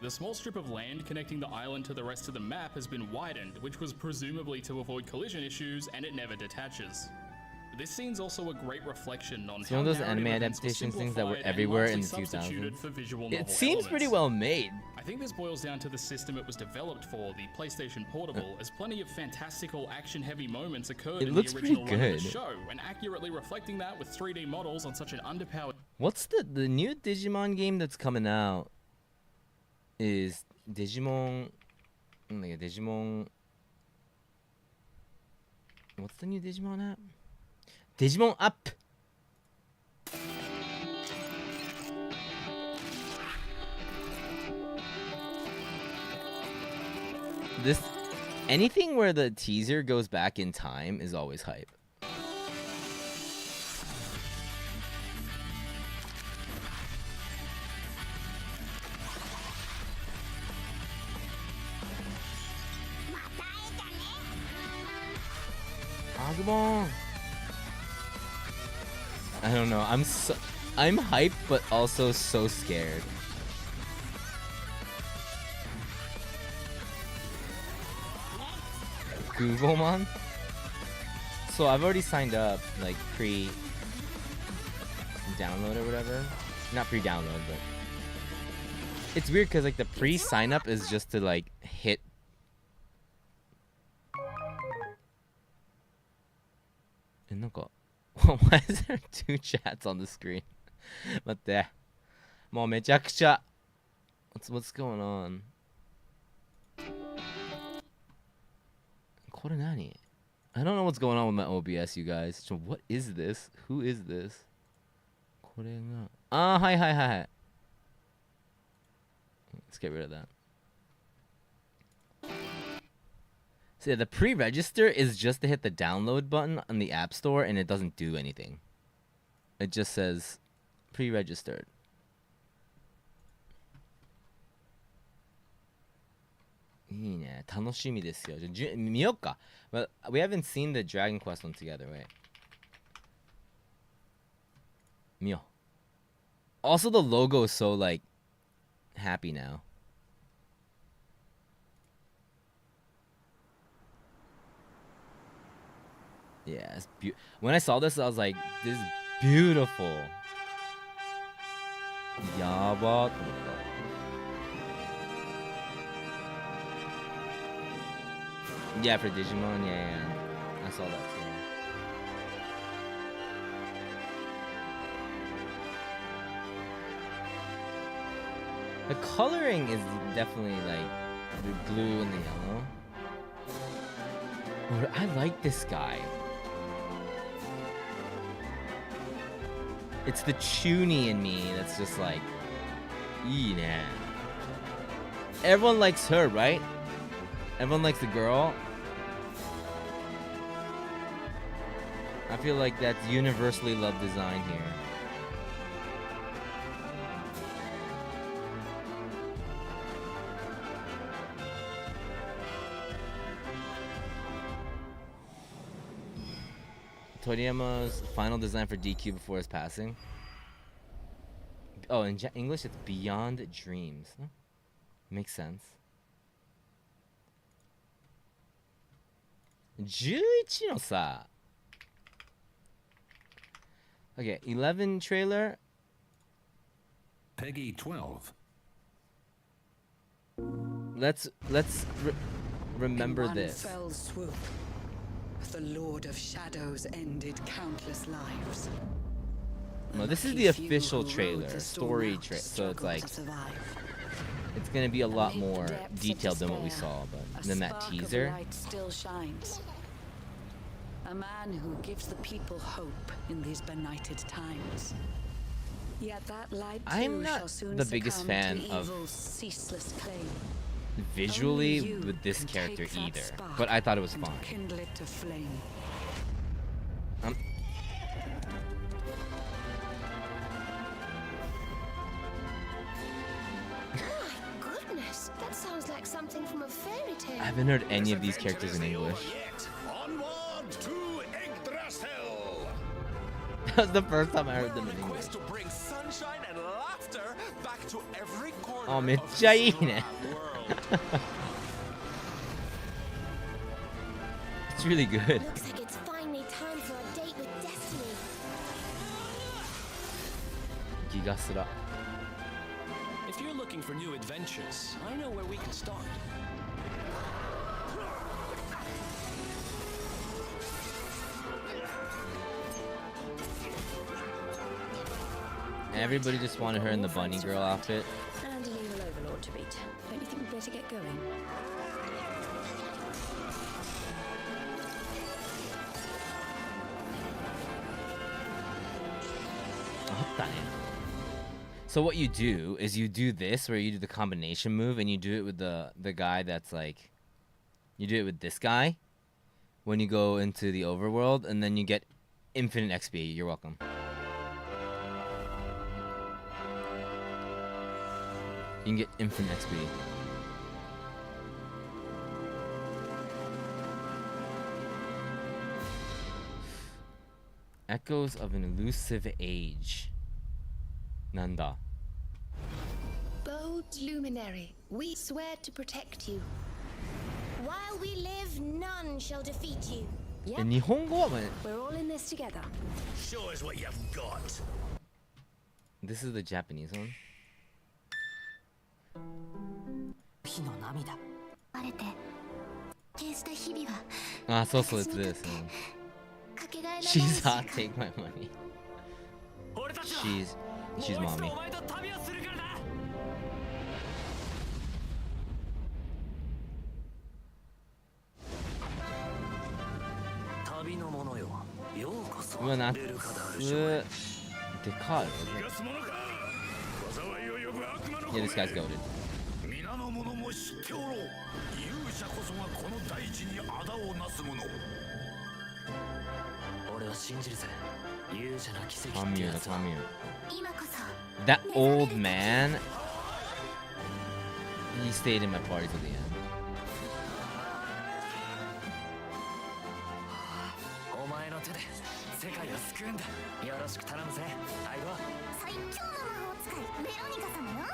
S3: The small strip of land connecting the island to the rest of the map has been widened, which was presumably to avoid collision issues, and it never detaches. This scene's also a great reflection on how
S1: one of those anime adaptation things that were everywhere in the 2000s. It seems pretty well made.
S3: I think this boils down to the system it was developed for, the PlayStation Portable, as plenty of fantastical action-heavy moments occurred in the original run of the show, and accurately reflecting that with 3D models on such an underpowered...
S1: What's the new Digimon game that's coming out? Is Digimon... What's the new Digimon app? Digimon Up! Anything where the teaser goes back in time is always hype. Agumon! I don't know. I'm hyped, but also so scared. Googlemon? So I've already signed up, like pre-download or whatever. Not pre-download, but it's weird because like the pre-sign up is just to like hit. And why is there two chats on the screen? 待って。もうめちゃくちゃ。What's going on? これ何? I don't know what's going on with my OBS, you guys. So what is this? Who is this? これが... hi, hi, hi, hi. Let's get rid of that. So yeah, the pre-register is just to hit the download button on the App Store, and it doesn't do anything. It just says pre-registered. But we haven't seen the Dragon Quest one together, right? Mio. Also, the logo is so, like, happy now. Yeah, it's when I saw this, I was like, this is beautiful. Yaba. Yeah, for Digimon, yeah. I saw that too. The coloring is definitely like the blue and the yellow. Oh, I like this guy. It's the Chuny in me that's just like, yeah. Everyone likes her, right? Everyone likes the girl. I feel like that's universally loved design here. Toriyama's final design for DQ before his passing. Oh, in English it's Beyond Dreams. Huh? Makes sense. 11のさ. Okay, 11 trailer.
S4: Peggy 12.
S1: Let's remember
S5: in one
S1: this.
S5: Fell swoop, the Lord of Shadows ended countless lives.
S1: No, this is the official trailer, story trailer. So it's like it's gonna be a lot more detailed than what we saw, but than that teaser.
S5: Still shines. A man who gives the people hope in these benighted times. Yet that light
S1: I'm not the biggest fan of
S5: ceaseless claim.
S1: Visually with this character either, but I thought it was fun.
S5: Kindle it to flame.
S6: Goodness, that sounds like something from a fairy tale.
S1: I haven't heard any of these characters in English.
S4: Onward to Yggdrasil.
S1: That was the first time I heard them in English.
S4: To bring sunshine and laughter back to every corner
S1: あ、めっちゃいいね。It's really good.
S6: Looks like it's finally time for a date with destiny.
S1: ギガスラ。
S7: If you're looking for new adventures, I know where we can start.
S1: Everybody just wanted her in the bunny girl outfit.
S6: And a legal overlord to beat. Don't you think we'd better get going?
S1: So what you do is you do this, where you do the combination move, and you do it with the guy that's like, you do it with this guy when you go into the overworld, and then you get infinite XP. You're welcome. You can get infinite XP. Echoes of an elusive age. Nanda.
S6: Bold luminary, we swear to protect you. While we live, none shall defeat you.
S1: Yep.
S6: We're all in this together.
S4: Show us what you've got.
S1: This is the Japanese one. Ah, so it's this. She's hot, take my money. She's mommy. うわ、夏。でかい。Yeah, this guy's goated.
S8: 皆の者も知っておろう。勇者こそがこの大地に仇をなす者。
S7: 俺は信じるぜ。勇者の奇跡って
S1: Commune,
S7: やつは。
S1: commune.
S6: 今こそ
S1: That old man. He stayed in my party till the end.
S7: お前の手で世界を救うんだ。よろしく頼むぜ、相棒。
S6: 最強の魔法使いベロニカ様よ。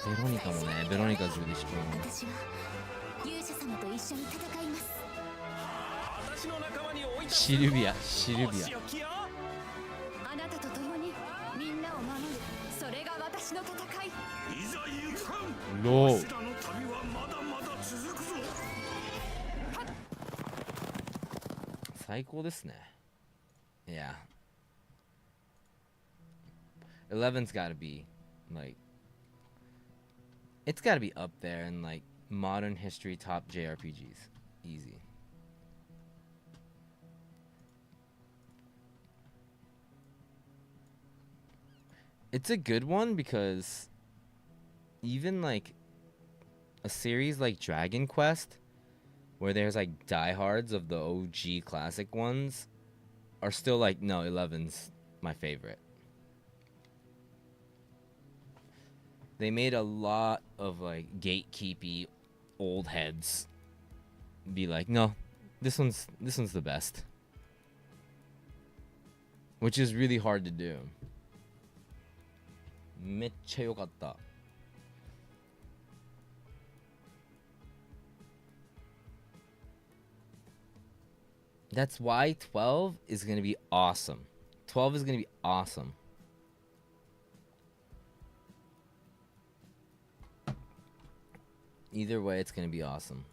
S1: ベロニカもね、ベロニカ is really strong.
S6: 私は勇者様と一緒に戦います。
S7: 私の仲間に追い出す。
S1: シルビア、シルビア。
S7: お仕置きよ。
S5: あなたと共にみんなを守る。それが私の戦い。
S8: いざ行かん。
S1: ロー。
S8: わしらの旅はまだまだ続くぞ。
S1: 最高ですね。Yeah. 11's gotta be, like, it's gotta be up there in, like, modern history top JRPGs. Easy. It's a good one because even, like, a series like Dragon Quest, where there's, like, diehards of the OG classic ones, are still like, no, 11's my favorite. They made a lot of like gatekeepy old heads be like, no, this one's the best. Which is really hard to do. めっちゃ良かった。That's why 12 is going to be awesome. 12 is going to be awesome. Either way, it's going to be awesome.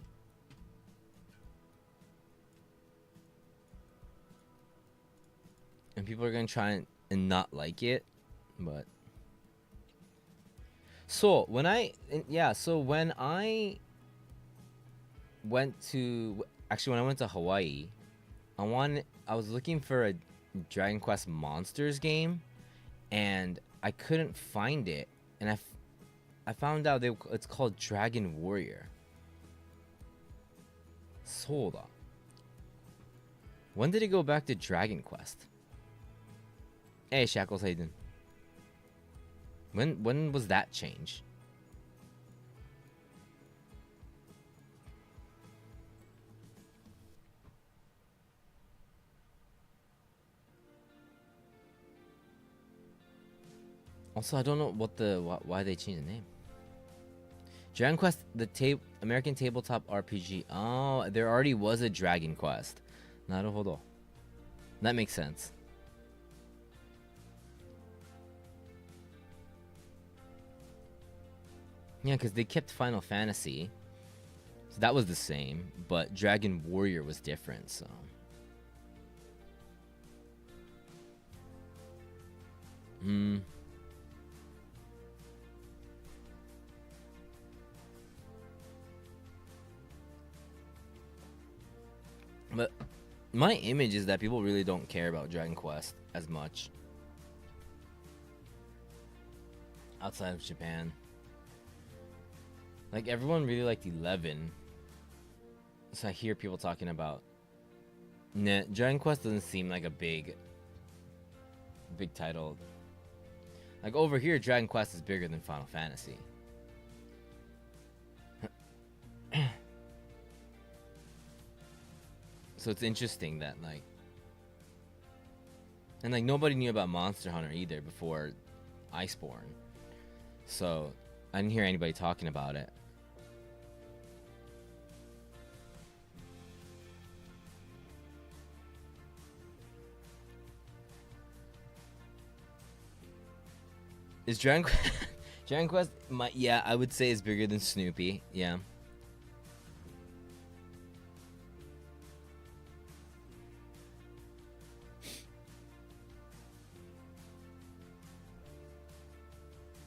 S1: And people are going to try and not like it, but... So, when I went to... Actually, when I went to Hawaii... I was looking for a Dragon Quest Monsters game, and I couldn't find it. And I found out it's called Dragon Warrior. So da. When did it go back to Dragon Quest? Hey, Shackles, how you doing? When was that change? Also, I don't know why they changed the name. Dragon Quest, the American tabletop RPG. Oh, there already was a Dragon Quest. Naruhodo. That makes sense. Yeah, because they kept Final Fantasy. So that was the same, but Dragon Warrior was different, so... But my image is that people really don't care about Dragon Quest as much outside of Japan. Like, everyone really liked 11. So I hear people talking about... Nah, Dragon Quest doesn't seem like a big title. Like, over here, Dragon Quest is bigger than Final Fantasy. So it's interesting that, like... And, like, nobody knew about Monster Hunter either before Iceborne. So, I didn't hear anybody talking about it. Is Dragon Quest... Dragon Quest, yeah, I would say is bigger than Snoopy, yeah.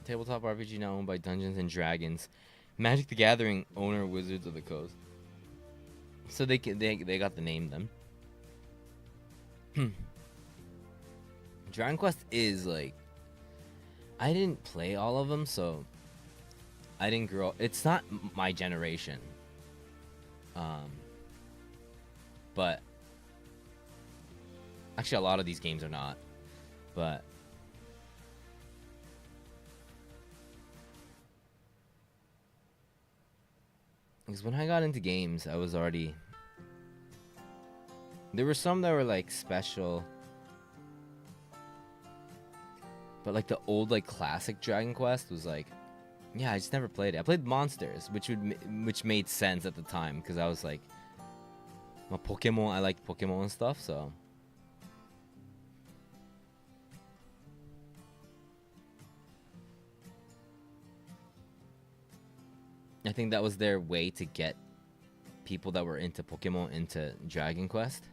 S1: Tabletop RPG now owned by Dungeons and Dragons. Magic the Gathering owner Wizards of the Coast. So they got the name then. Dragon Quest is like, I didn't play all of them, so I didn't grow. It's not my generation. But actually, a lot of these games are not. But because when I got into games, I was already. There were some that were like special. But like the old like classic Dragon Quest was like, yeah, I just never played it. I played Monsters, which made sense at the time because I was like, well, Pokemon. I liked Pokemon and stuff, so. I think that was their way to get people that were into Pokemon into Dragon Quest.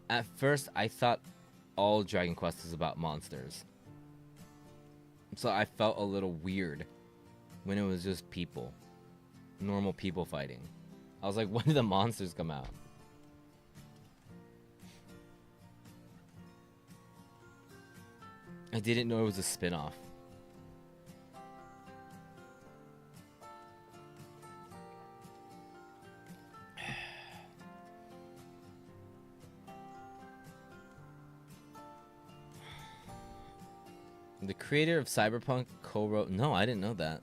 S1: At first, I thought all Dragon Quest was about monsters. So I felt a little weird when it was just people. Normal people fighting. I was like, when did the monsters come out? I didn't know it was a spin-off. The creator of Cyberpunk co-wrote... No, I didn't know that.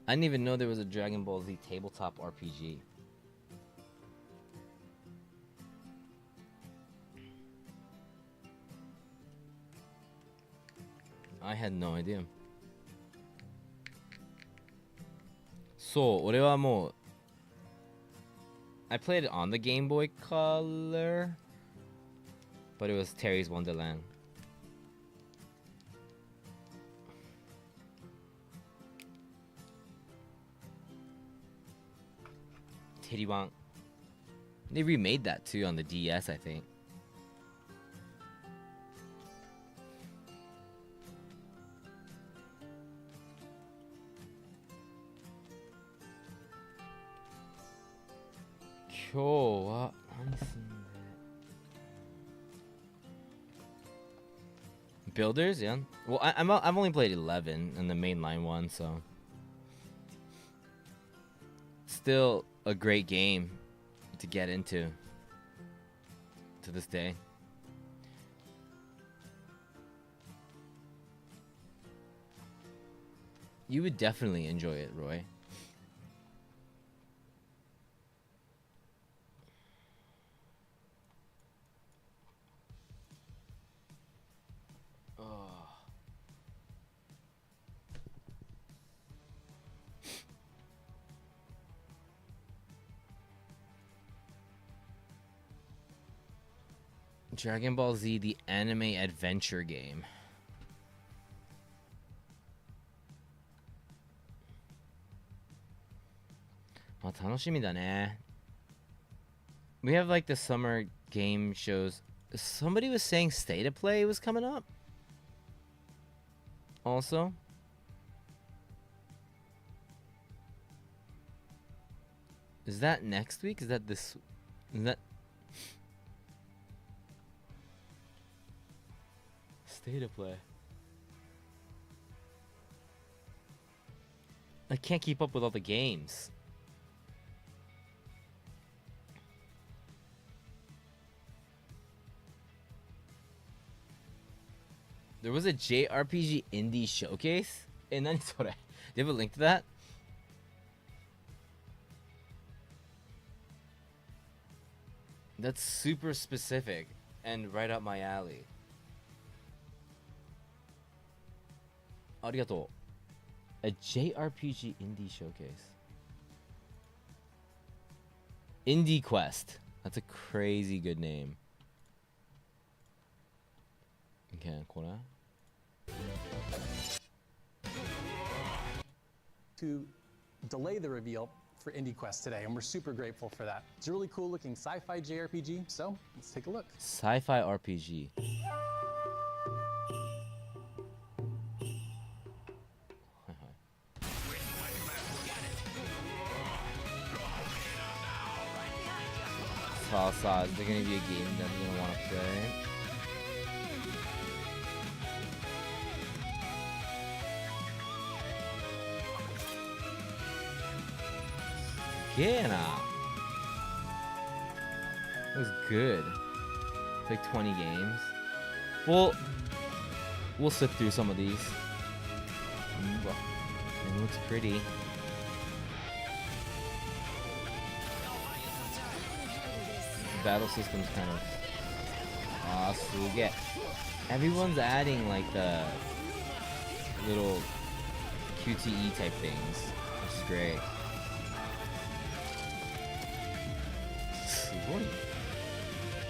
S1: I didn't even know there was a Dragon Ball Z tabletop RPG. I had no idea. So, 俺はもう... I played it on the Game Boy Color, but it was Terry's Wonderland. Tiriwan. They remade that too on the DS, I think. Kyo wa nani sunde? Builders, yeah. Well, I've only played 11 and the mainline one, so still a great game to get into to this day. You would definitely enjoy it, Roy. Dragon Ball Z, the anime adventure game. Well, 楽しみだね. We have like the summer game shows. Somebody was saying Stay to Play was coming up. Also. Is that next week? Is that this? Is that? Stay to Play. I can't keep up with all the games. There was a JRPG indie showcase? And then do you have a link to that? That's super specific and right up my alley. Arigato. A JRPG indie showcase. Indie Quest. That's a crazy good name. Okay, これ?
S9: To delay the reveal for Indie Quest today, and we're super grateful for that. It's a really cool looking sci-fi JRPG, so let's take a look.
S1: Sci-fi RPG. Salsa, is there gonna be a game that I'm gonna want to play? It was good. It's like 20 games. We'll slip through some of these. It looks pretty. The battle system's kind of suge. Everyone's adding like the little QTE type things, which is great.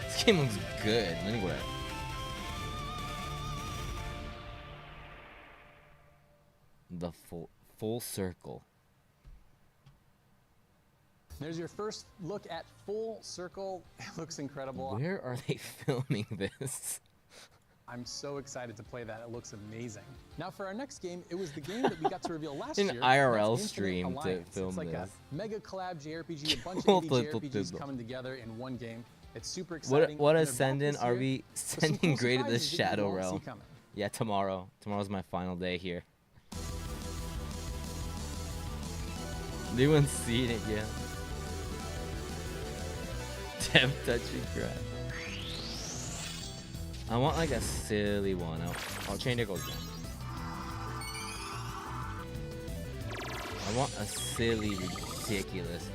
S1: This game looks good. Anyway. The full circle.
S9: There's your first look at Full Circle. It looks incredible.
S1: Where are they filming this?
S9: I'm so excited to play that. It looks amazing. Now for our next game, it was the game that we got to reveal last year.
S1: An IRL
S9: That's
S1: stream
S9: Infinite
S1: to
S9: Alliance.
S1: film
S9: It's like
S1: this.
S9: a mega collab JRPG, a bunch of indie JRPGs coming together in one game. It's super exciting.
S1: What
S9: and they're back
S1: Ascendant
S9: this
S1: are
S9: year
S1: we
S9: with some
S1: sending
S9: cool
S1: Gray to the
S9: surprises that you
S1: Shadow
S9: won't see
S1: Realm?
S9: coming.
S1: Yeah, tomorrow. Tomorrow's my final day here. They won't see it yet. Dev touching crap. I want like a silly one. I'll change it again. I want a silly, ridiculous,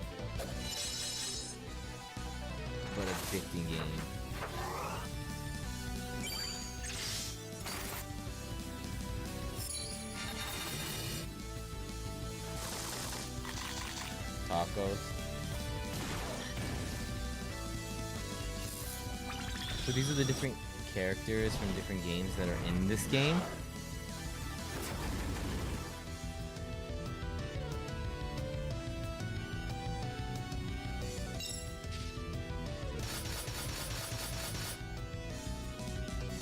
S1: but addicting game. Tacos. So these are the different characters from different games that are in this game.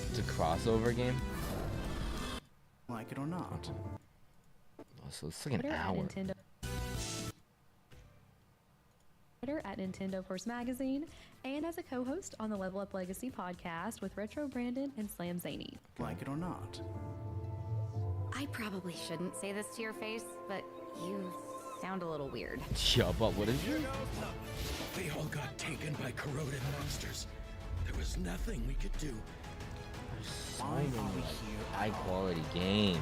S1: It's a crossover game.
S8: Like it or not.
S1: Oh, so it's like an hour.
S10: At Nintendo Force Magazine, and as a co-host on the Level Up Legacy podcast with Retro Brandon and Slam Zany.
S8: Like it or not.
S11: I probably shouldn't say this to your face, but you sound a little weird.
S1: Yeah, but what is your...
S8: They all got taken by corroded monsters. There was nothing we could do.
S1: So many high quality games.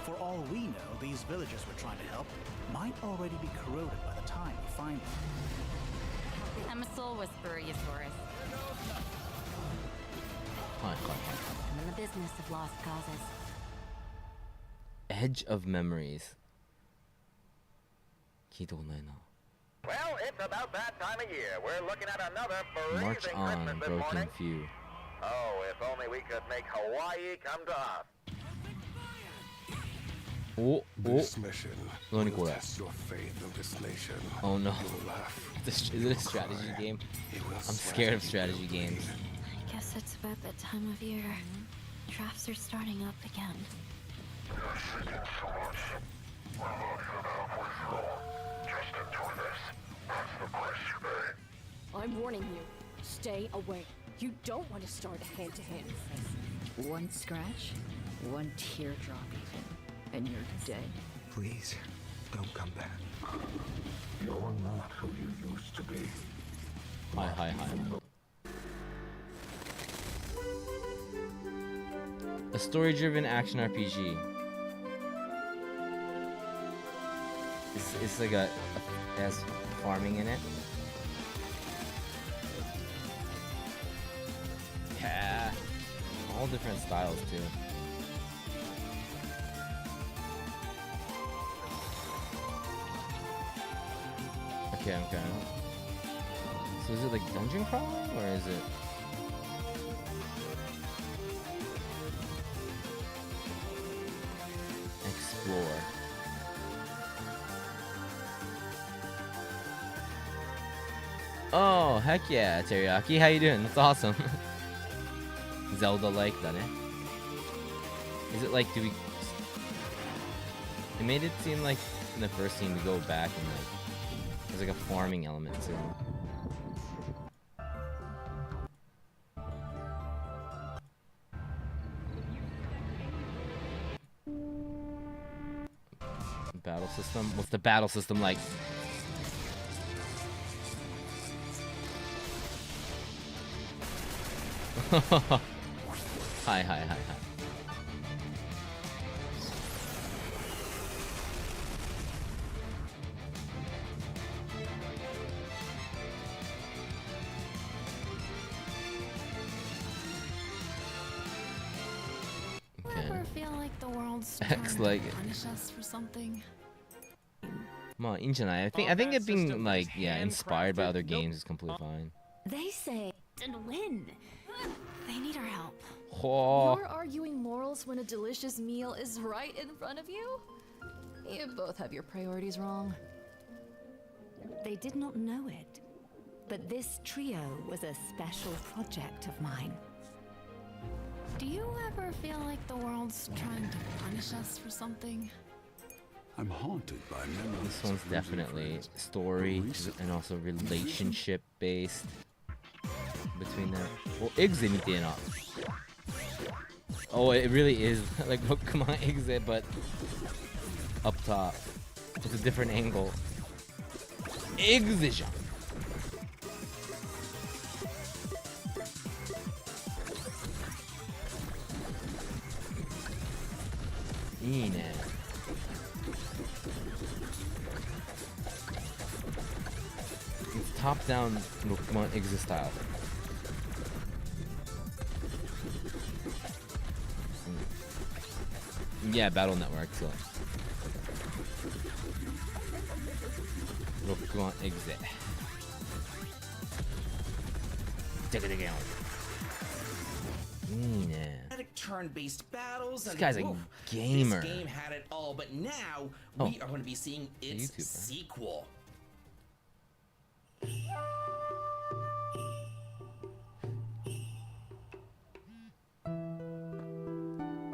S8: For all we know, these villagers we're trying to help might already be corroded by the time we find them.
S11: I'm a soul whisperer, Eusaurus.
S1: Hi.
S11: I'm in the business of lost causes.
S1: Edge of Memories. 聞いたことないな。
S12: Well, it's about that time of year. We're looking at another
S1: March
S12: freezing
S1: on,
S12: Christmas this
S1: Broken
S12: morning.
S1: Few.
S12: Oh, if only we could make Hawaii come to us.
S13: This mission will
S1: 何これ?
S13: test your faith in this nation.
S1: Oh no.
S13: You'll laugh.
S1: Is it a strategy game? I'm scared of strategy games.
S14: I guess it's about that time of year. Drafts are starting up again.
S15: I'm warning you. Stay away. You don't want to start a hand-to-hand fight. One scratch, one teardrop even, and you're dead.
S13: Please, don't come back. You're not who you used to be.
S1: Hi. A story-driven action RPG. It's like it has farming in it. Yeah, all different styles too. Okay. So is it like dungeon crawling or is it? Explore. Oh, heck yeah, Teriyaki. How you doing? That's awesome. Zelda-like, done it. Is it like, do we... It made it seem like in the first scene we go back and like... There's like a farming element to it. Battle system? What's the battle system like? Hi, hi, hi, hi.
S14: Ever feel like the world's
S1: X
S14: trying
S1: like
S14: to
S1: it.
S14: punish us for something?
S1: Come on, Inchanai. I think it being like inspired by other games is completely fine.
S15: They say
S14: And win. They need our help.
S1: Oh.
S15: you're arguing morals when a delicious meal is right in front of you? You both have your priorities wrong.
S5: They did not know it, but this trio was a special project of mine.
S14: Do you ever feel like the world's trying to punish us for something?
S8: I'm haunted by memories.
S1: This one's definitely story and also relationship based between them. Oh, exitみたいな. Oh, it really is like Pokemon exit, but up top. It's a different angle. Exit.いいね. It's top-down Pokemon exit style. Yeah, Battle Network, so. Pokemon exit. Take it again.
S16: Turn-based battles.
S1: This
S16: and
S1: guy's a
S16: woof,
S1: gamer.
S16: This game had it all, but now
S1: Oh.
S16: we are going to be seeing its
S1: YouTuber.
S16: sequel.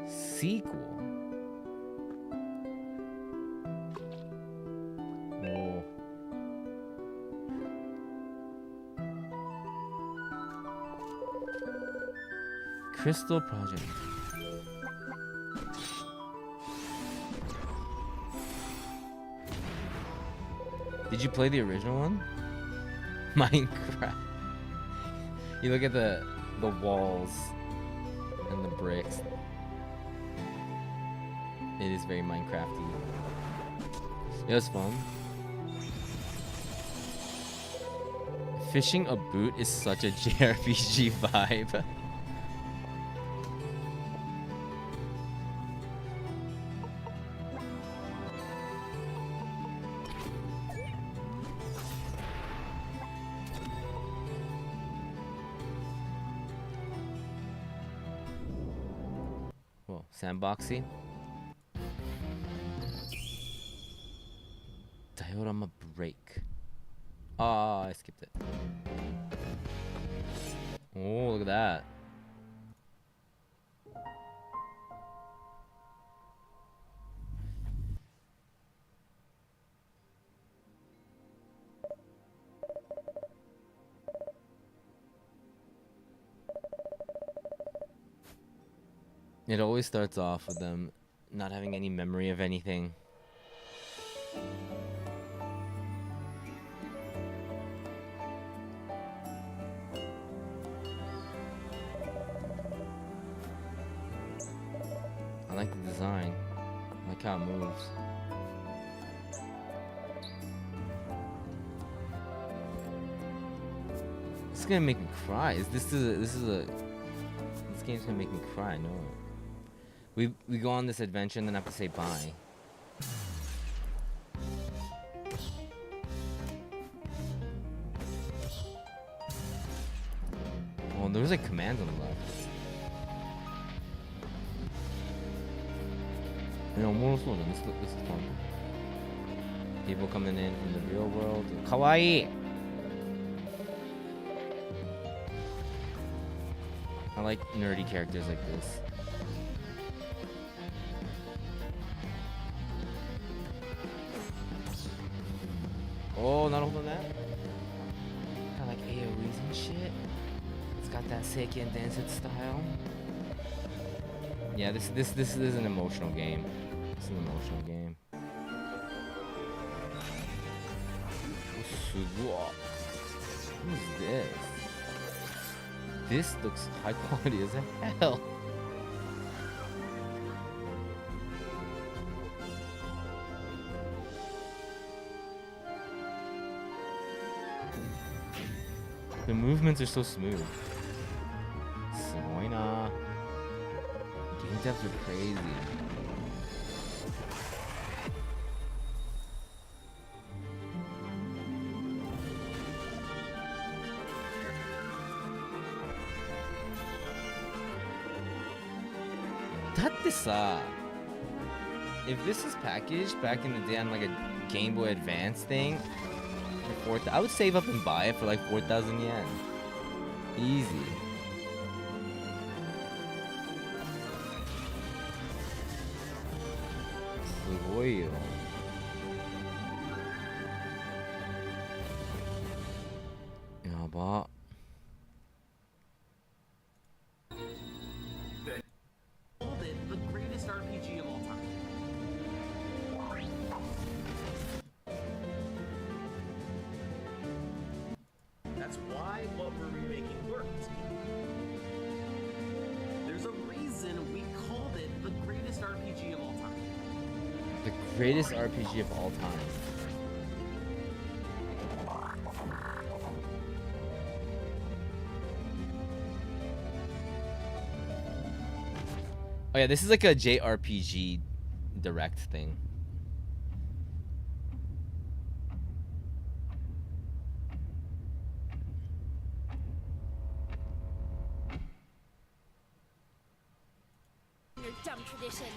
S1: Sequel. Oh. Crystal Project. Did you play the original one? Minecraft. You look at the walls and the bricks. It is very Minecrafty. It was fun. Fishing a boot is such a JRPG vibe. Whoa, sandboxy. Diorama break. Ah, I skipped it. Oh, look at that. It always starts off with them not having any memory of anything. I like the design. I like how it moves. This is gonna make me cry. This game's gonna make me cry. No. We go on this adventure and then have to say bye. Oh, there was like commands on the left. You know, this is fun. People coming in from the real world. Kawaii! I like nerdy characters like this. Oh, not holding that? Kinda like AoEs and shit. It's got that Seiken Densetsu style. Yeah, this is an emotional game. It's an emotional game. Who's this? This looks high quality as hell. The movements are so smooth. Soina. Game devs are crazy. If this is packaged back in the day on like a Game Boy Advance thing, for I would save up and buy it for like 4,000 yen. Easy. Sugoi yo. Yaba.
S16: The greatest RPG of all time. That's why what we're remaking worked. There's a reason we called it the greatest RPG of all time.
S1: The greatest RPG of all time. Oh yeah, this is like a JRPG direct thing.
S17: Your dumb traditions.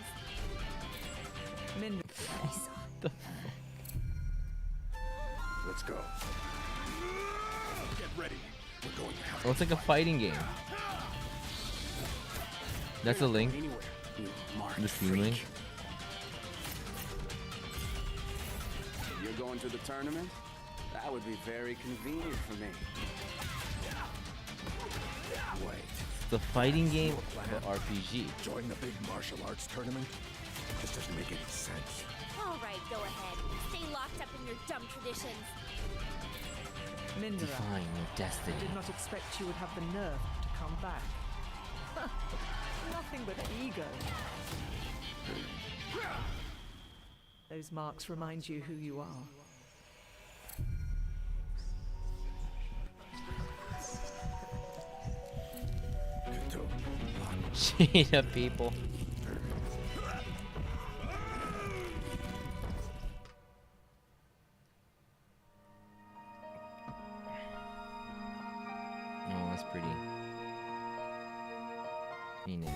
S8: Let's go. Get ready. We're going to have
S1: Oh, it's like a fighting game. That's a link. The Steam link.
S18: You're going to the tournament? That would be very convenient for me. Wait.
S1: The fighting game for RPG.
S8: Join the big martial arts tournament? This doesn't make any sense.
S17: All right, go ahead. Stay locked up in your dumb traditions.
S19: Mindra,
S1: Define your destiny.
S19: I did not expect you would have the nerve to come back. Nothing but ego. Those marks remind you who you are.
S1: Cheetah people. Oh, that's pretty. Ine.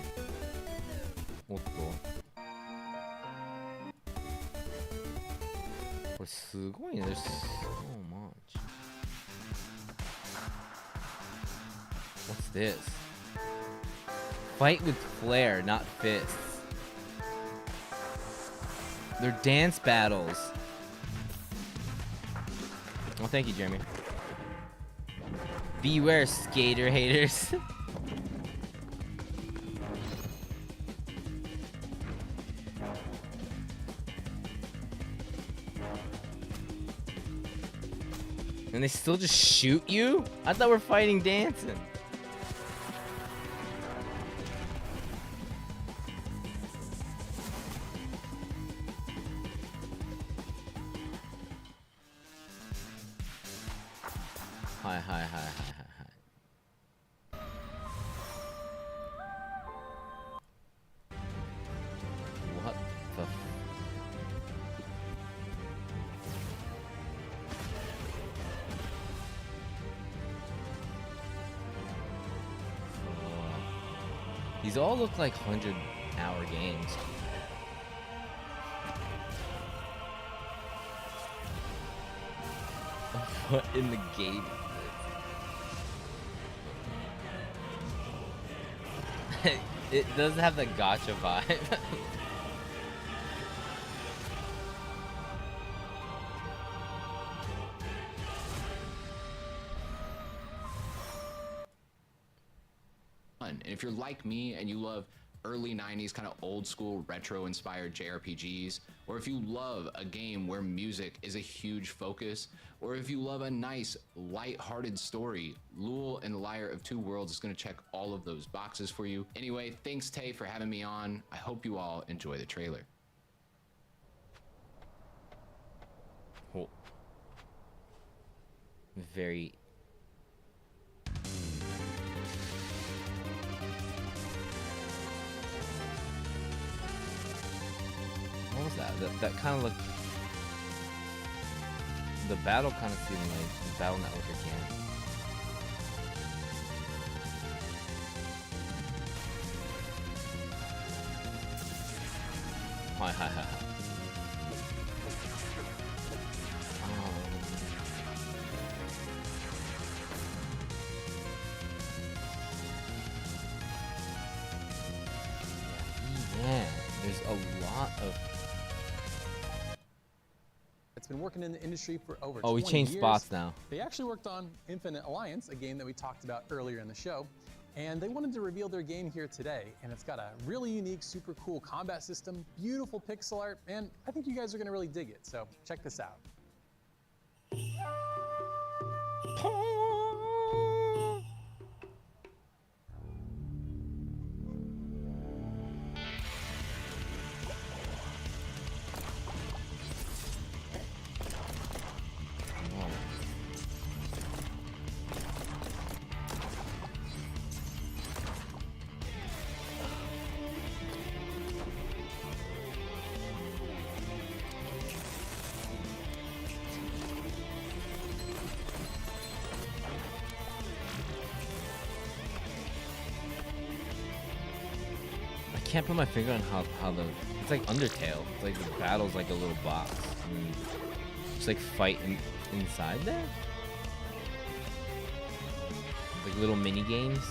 S1: Otto. これすごいね。There's so much. What's this? Fight with flair, not fists. They're dance battles. Oh, thank you, Jeremy. Beware, skater haters. And they still just shoot you? I thought we're fighting dancing. Hi. What the These all look like 100-hour games. What in the game is this? It does have the gacha vibe.
S20: And if you're like me and you love early 90s kind of old school retro inspired JRPGs, or if you love a game where music is a huge focus, or if you love a nice light-hearted story, Lul and the Liar of Two Worlds is going to check all of those boxes for you. Anyway, thanks Tay for having me on. I hope you all enjoy the trailer.
S1: Oh. Very. What was that? That kind of looked. The battle kind of seemed like the Battle Network again. Hi, hi, hi. Man, there's a lot of.
S9: It's been working in the industry for over 20 years.
S1: Oh, we changed spots now.
S9: They actually worked on Infinite Alliance, a game that we talked about earlier in the show, and they wanted to reveal their game here today. And it's got a really unique, super cool combat system, beautiful pixel art, and I think you guys are going to really dig it. So check this out.
S1: I can't put my finger on how the it's like Undertale. It's like the battle's like a little box. And just like fight inside there. Like little mini games.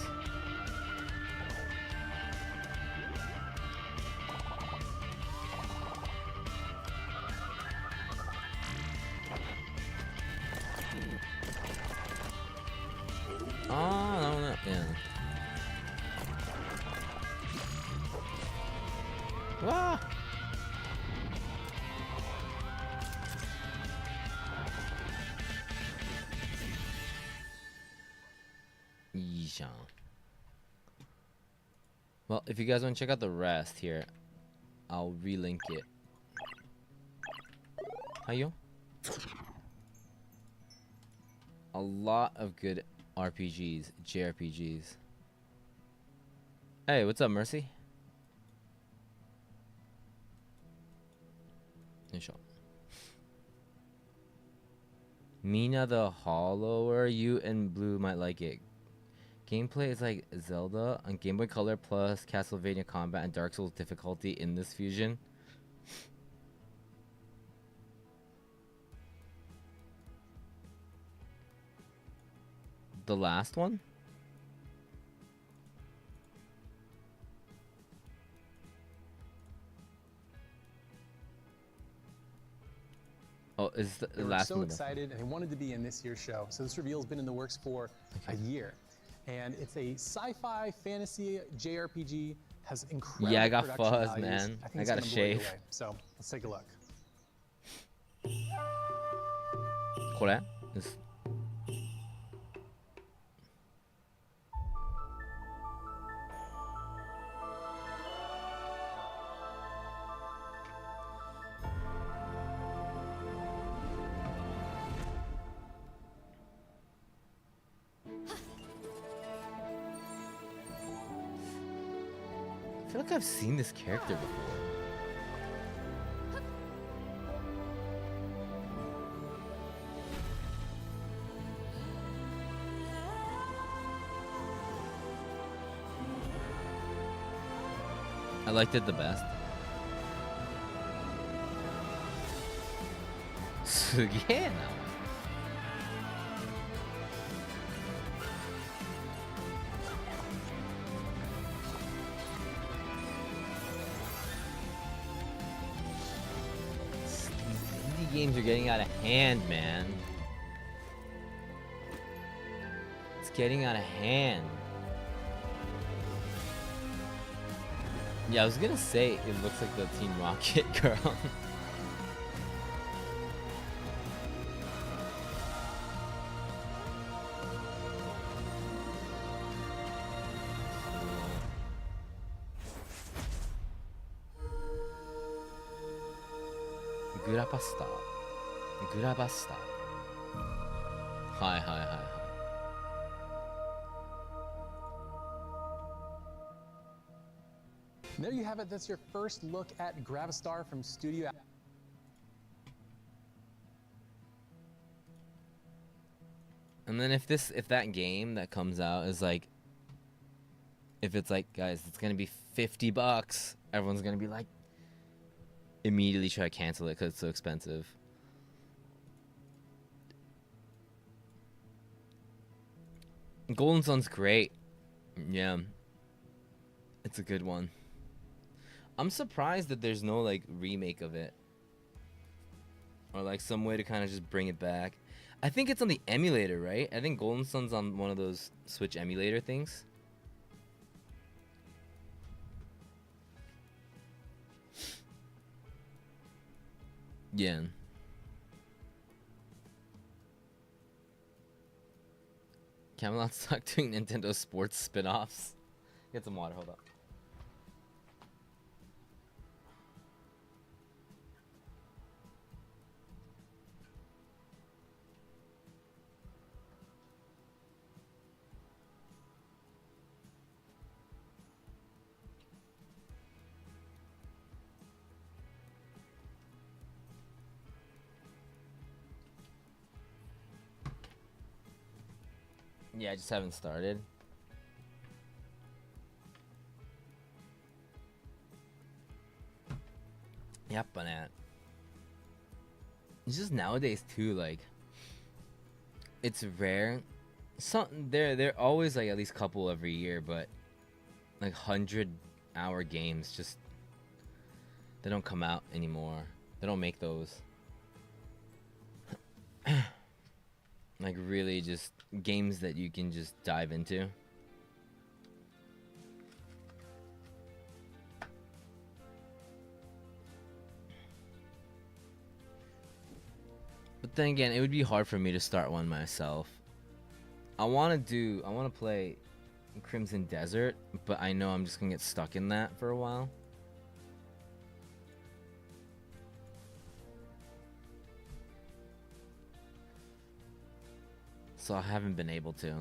S1: Oh no, yeah. Ah! Yeesh. Well, if you guys want to check out the rest here, I'll relink it. Hiyo? A lot of good RPGs, JRPGs. Hey, what's up, Mercy? Mina the Hollower, you and Blue might like it. Gameplay is like Zelda on Game Boy Color plus Castlevania combat and Dark Souls difficulty in this fusion. The last one? Oh, is the
S9: They were
S1: last
S9: so
S1: one?
S9: excited, and they wanted to be in this year's show. So this reveal has been in the works for a year, and it's a sci-fi fantasy JRPG. Has incredible
S1: Yeah, I got
S9: production
S1: fuzz,
S9: values.
S1: man.
S9: I, think
S1: I
S9: it's
S1: gotta
S9: gonna blow you
S1: shave.
S9: away. So let's take a look.
S1: これです。I feel like I've seen this character before. I liked it the best. すげえな。Indie games are getting out of hand, man. It's getting out of hand. Yeah, I was gonna say it looks like the Team Rocket girl. Grabasta. Grabasta. Hi, hi, hi, hi.
S9: And there you have it. That's your first look at Gravistar from Studio.
S1: And then if that game that comes out is like, if it's like, guys, it's gonna be $50, everyone's gonna be like, immediately try to cancel it because it's so expensive. Golden Sun's great. Yeah. It's a good one. I'm surprised that there's no like remake of it. Or like some way to kind of just bring it back. I think it's on the emulator, right? I think Golden Sun's on one of those Switch emulator things. Yeah. Camelot's stuck doing Nintendo Sports spin-offs. Get some water, hold up. Yeah, I just haven't started. Yep, but it's just nowadays too, like it's rare. They're always like at least couple every year, but like 100-hour games just they don't come out anymore. They don't make those. Like really just games that you can just dive into. But then again, it would be hard for me to start one myself. I want to play Crimson Desert, but I know I'm just going to get stuck in that for a while. So I haven't been able to.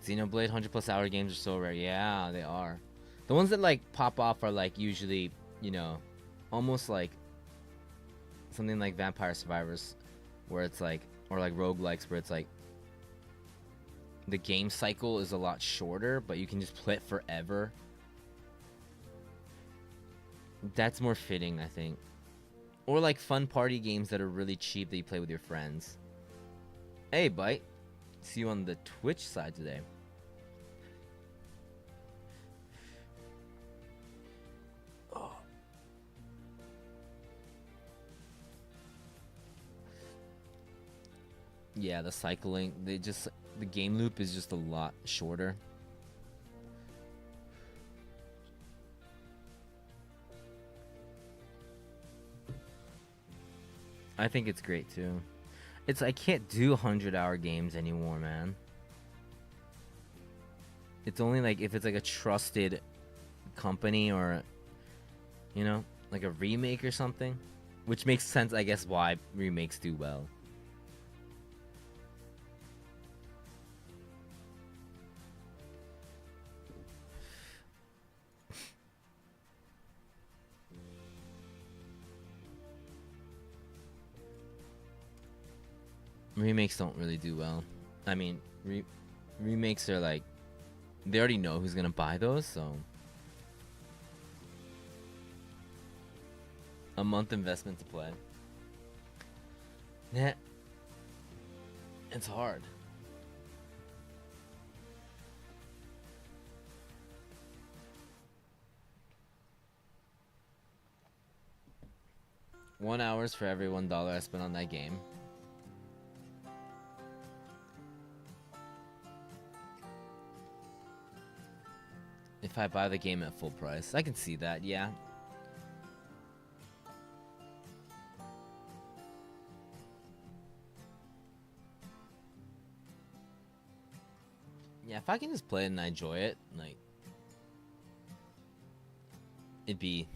S1: Xenoblade 100+ hour games are so rare. Yeah, they are. The ones that like pop off are like usually, you know, almost like something like Vampire Survivors, where it's like, or like roguelikes, where it's like the game cycle is a lot shorter, but you can just play it forever. That's more fitting, I think. Or like fun party games that are really cheap that you play with your friends. Hey, Bite. See you on the Twitch side today. Oh. Yeah, the cycling, the game loop is just a lot shorter. I think it's great too. I can't do 100-hour games anymore, man. It's only like if it's like a trusted company or, you know, like a remake or something, which makes sense, I guess, why remakes do well. Remakes don't really do well. I mean, remakes are like, they already know who's gonna buy those, so a month investment to play. Nah, it's hard. $1 for every $1 I spent on that game. If if I buy the game at full price. I can see that, yeah. Yeah, if I can just play it and I enjoy it, like, it'd be...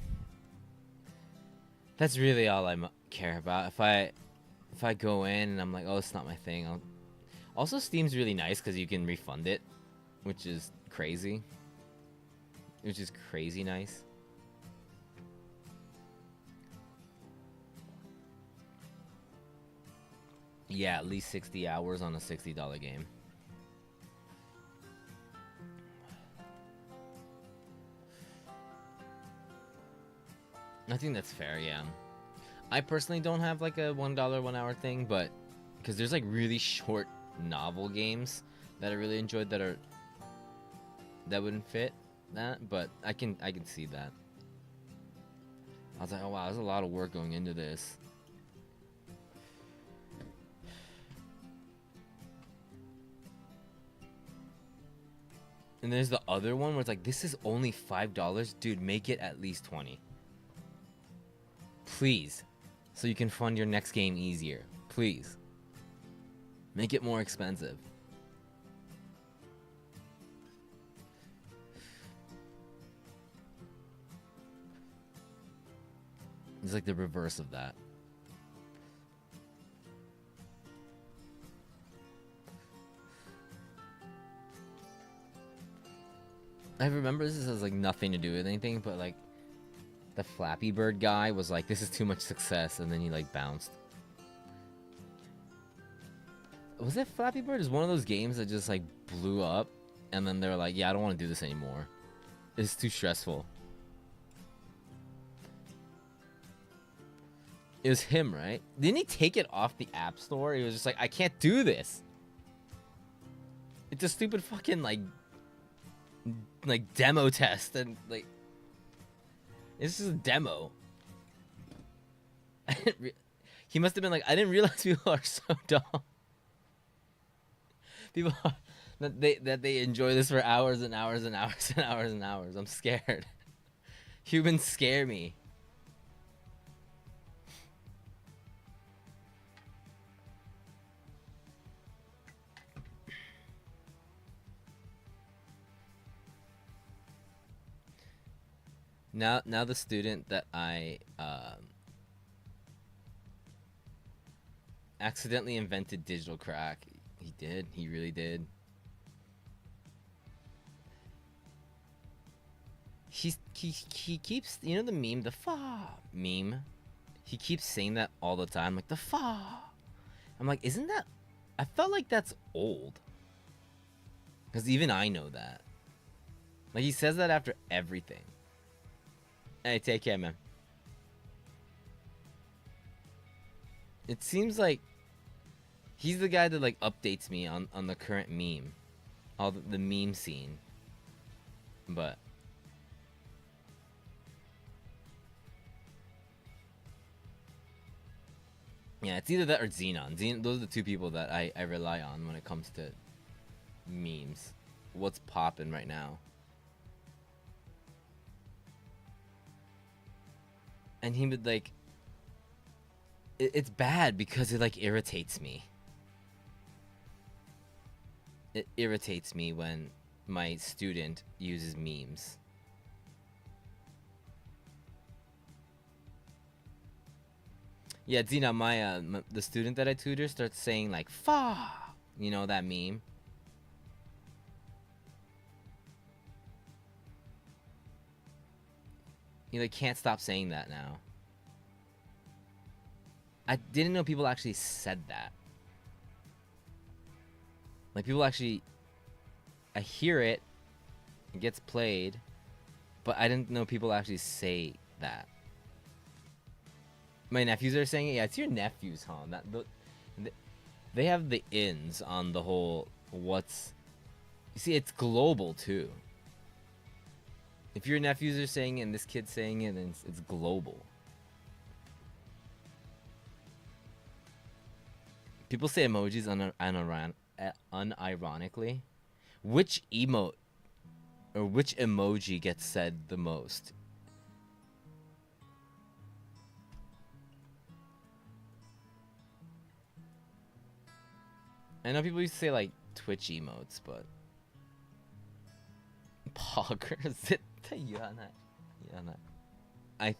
S1: That's really all I care about. If I go in and I'm like, oh, it's not my thing. Also, Steam's really nice because you can refund it, which is crazy. Which is crazy nice. Yeah, at least 60 hours on a $60 game. I think that's fair, yeah. I personally don't have like a $1 1 hour thing, but because there's like really short novel games that I really enjoyed that wouldn't fit that, but I can see that. I was like, oh wow, there's a lot of work going into this. And there's the other one where it's like, this is only $5, dude. Make it at least 20, please, so you can fund your next game easier. Please, make it more expensive. It's like the reverse of that. I remember this has like nothing to do with anything, but like the Flappy Bird guy was like, this is too much success, and then he like bounced. Was it Flappy Bird? Is one of those games that just like blew up, and then they're like, yeah, I don't want to do this anymore. It's too stressful. It was him, right? Didn't he take it off the App Store? He was just like, I can't do this. It's a stupid fucking like demo test, and like it's just a demo. He must have been like, I didn't realize people are so dumb. People are, that they enjoy this for hours and hours and hours and hours and hours. I'm scared. Humans scare me. Now the student that I accidentally invented digital crack. He did. He really did. He keeps, you know, the meme, the fa meme. He keeps saying that all the time, like the fa. I'm like, isn't that? I felt like that's old. Because even I know that. Like, he says that after everything. Hey, take care, man. It seems like he's the guy that like updates me on the current meme, all the meme scene. But yeah, it's either that or Xenon. Those are the two people that I rely on when it comes to memes. What's popping right now? And he would like, it's bad because it like irritates me. It irritates me when my student uses memes. Yeah, Zena, the student that I tutor starts saying like "fa," you know that meme. He like can't stop saying that now. I didn't know people actually said that. Like, people actually, I hear it, it gets played, but I didn't know people actually say that. My nephews are saying it. Yeah, it's your nephews, huh? They have the ins on the whole what's... You see, it's global, too. If your nephews are saying it and this kid's saying it, then it's global. People say emojis unironically. Which emote or which emoji gets said the most? I know people used to say like Twitch emotes, but Pogger 絶対言わない。言わない。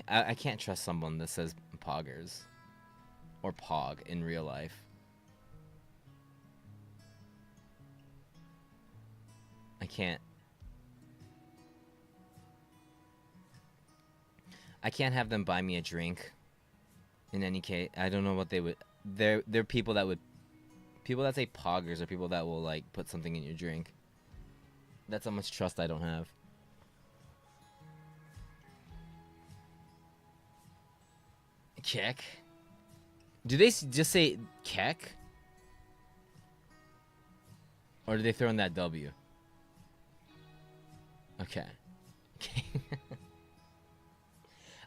S1: I can't trust someone that says poggers or pog in real life. I can't have them buy me a drink. In any case, I don't know what they would. They're people that say poggers are people that will like put something in your drink. That's how much trust I don't have. Kek? Do they just say kek? Or do they throw in that W? Okay.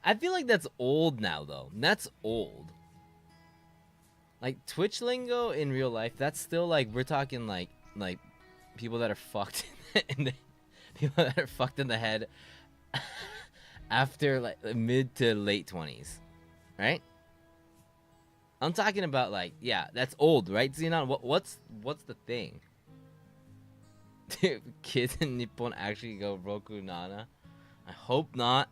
S1: I feel like that's old now, though. That's old. Like, Twitch lingo in real life, that's still like, we're talking like people that are fucked people that are fucked in the head after like mid to late 20s. Right? I'm talking about like, yeah, that's old, right? Xenon, what's the thing? Do kids in Nippon actually go Roku Nana? I hope not.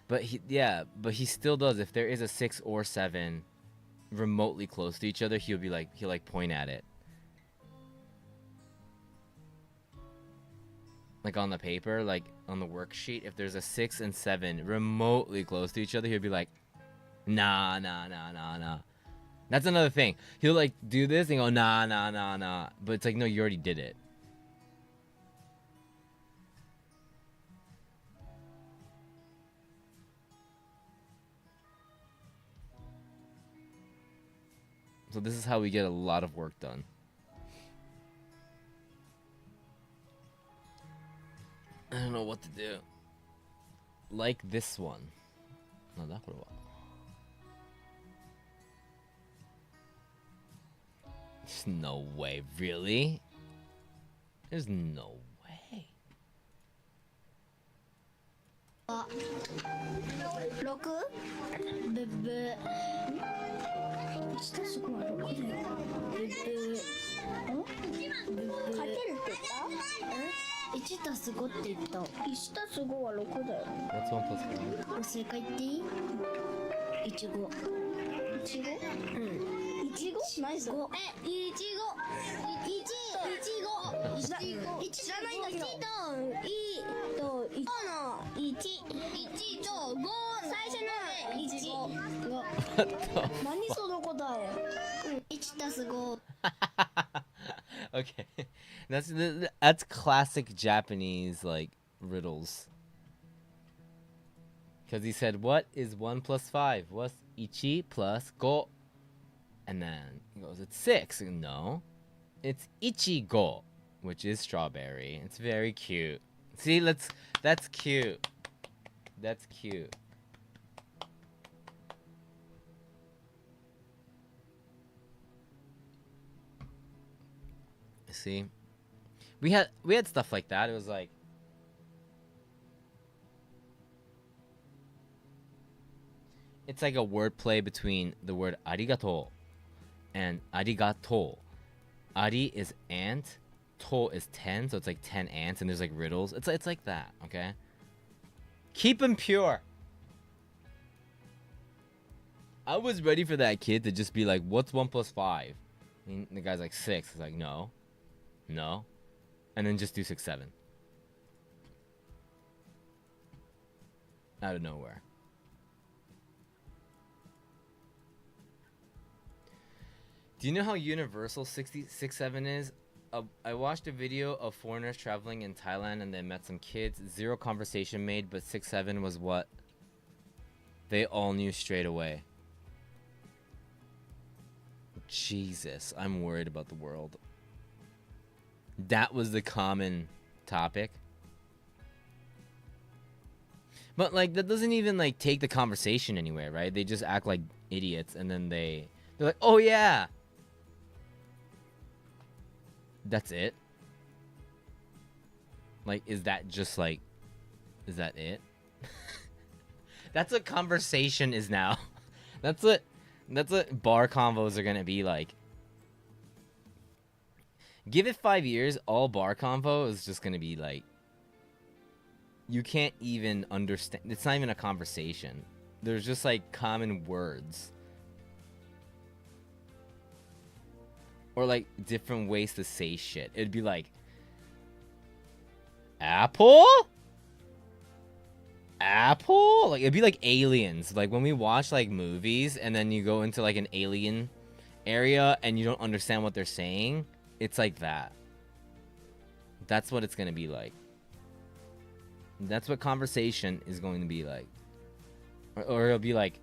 S1: But he still does. If there is a 6 or 7 remotely close to each other, he'll point at it. Like on the paper, like on the worksheet, if there's a 6 and 7 remotely close to each other, he'll be like, nah. That's another thing. He'll like do this and go, nah. But it's like, no, you already did it. So this is how we get a lot of work done. I don't know what to do. Like this one. No, that would. There's no way, really? There's no way.
S6: 6? ブブー。1たす5は6だよ。ブブー。ブブー。かけるって言った？1たす5って言った。1たす5は6だよ。
S1: What's 1 plus 5?
S6: 正解言っていい？いちご。いちご？うん。いちご？何それ？いちご。いちご。知らないんだけど。1と1の1と5最初の1何その答え1たす5
S1: Okay. That's classic Japanese like riddles. Because he said, what is 1 plus 5? What's 1 plus 5? And then he goes, it's 6. No, it's ichigo, which is strawberry. It's very cute. See, that's cute. That's cute. See, we had stuff like that. It was like, it's like a word play between the word arigato and arigato. Ari is ant, to is 10, so it's like 10 ants, and there's like riddles. It's like that, okay? Keep him pure. I was ready for that kid to just be like, what's 1 plus 5? And the guy's like 6. He's like, no, and then just do 6, 7. Out of nowhere. Do you know how universal 667 is? I watched a video of foreigners traveling in Thailand and they met some kids. 0 conversation made, but 6-7 was what they all knew straight away. Jesus, I'm worried about the world. That was the common topic. But like that doesn't even like take the conversation anywhere, right? They just act like idiots and then they're like, "Oh yeah." That's it? Like is that it? That's what conversation is now. That's what bar convos are going to be like. Give it 5 years, all bar convo is just going to be like you can't even understand. It's not even a conversation. There's just like common words. Or like different ways to say shit. It'd be like Apple? Apple? Like it'd be like aliens. Like when we watch like movies and then you go into like an alien area and you don't understand what they're saying, it's like that. That's what it's going to be like. That's what conversation is going to be like. Or it'll be like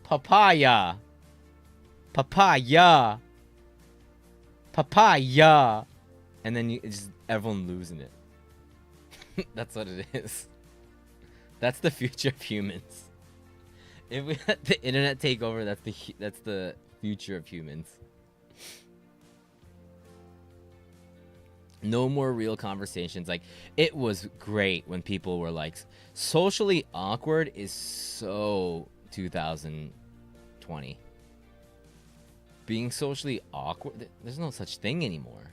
S1: papaya. Papaya. Papaya. And then it's just everyone losing it. That's what it is. That's the future of humans. If we let the internet take over, that's the future of humans. No more real conversations. Like, it was great when people were like, socially awkward is so 2020. Being socially awkward, there's no such thing anymore.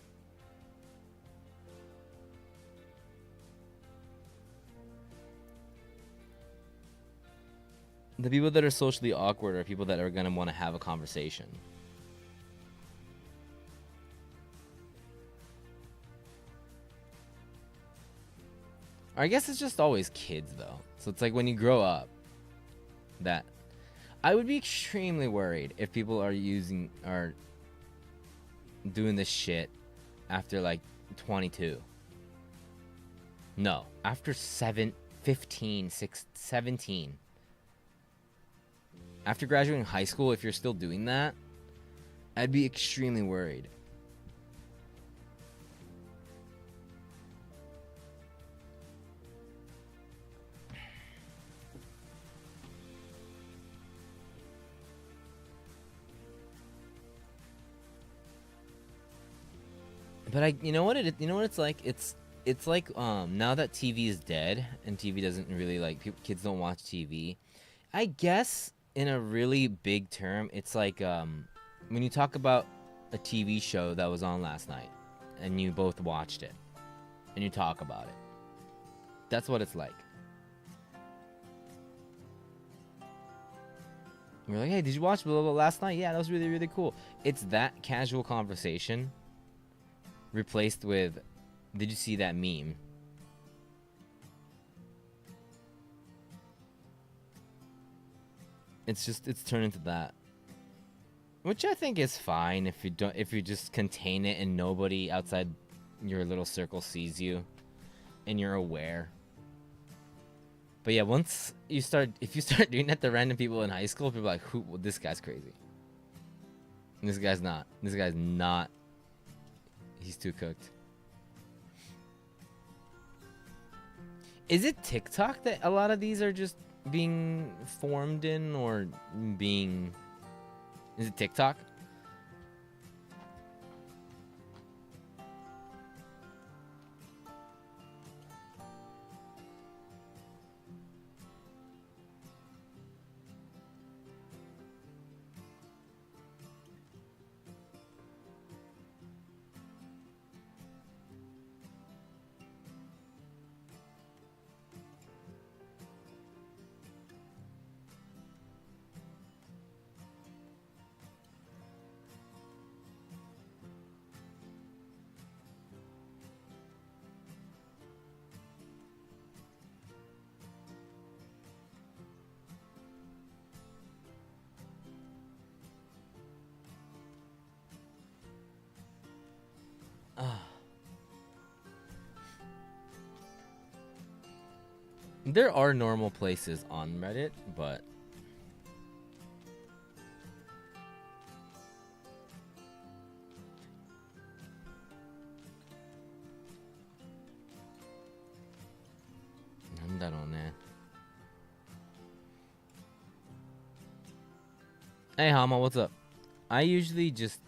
S1: The people that are socially awkward are people that are going to want to have a conversation. I guess it's just always kids, though. So it's like when you grow up, that I would be extremely worried if people are doing this shit after like 22. No, after 15, 16, 17. After graduating high school, if you're still doing that, I'd be extremely worried. But you know what it's like? It's like now that TV is dead and TV doesn't really like kids don't watch TV. I guess in a really big term, it's like when you talk about a TV show that was on last night and you both watched it and you talk about it. That's what it's like. You're like, hey, did you watch blah, blah, blah last night? Yeah, that was really, really cool. It's that casual conversation replaced with, did you see that meme? It's turned into that, which I think is fine if you just contain it and nobody outside your little circle sees you and you're aware. But yeah, if you start doing that to random people in high school, people are like, well, this guy's crazy. And this guy's not. He's too cooked. Is it TikTok that a lot of these are just being formed in, or being... Is it TikTok? There are normal places on Reddit, but Hey Hama, what's up? I usually just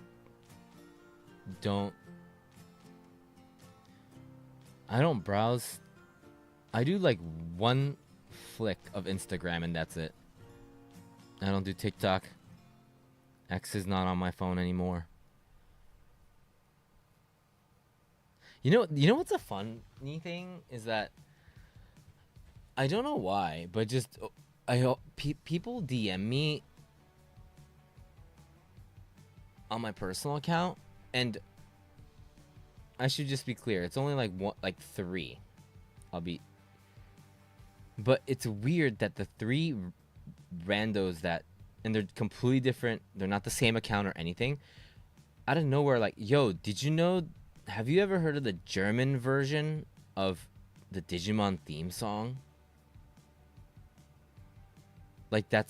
S1: don't. I don't browse. I do like one flick of Instagram and that's it. I don't do TikTok. X is not on my phone anymore. You know what's a funny thing is that I don't know why, but just people DM me on my personal account, and I should just be clear. It's only like 3. But it's weird that the 3 randos that, and they're completely different. They're not the same account or anything. Out of nowhere, like, yo, did you know? Have you ever heard of the German version of the Digimon theme song? Like, they're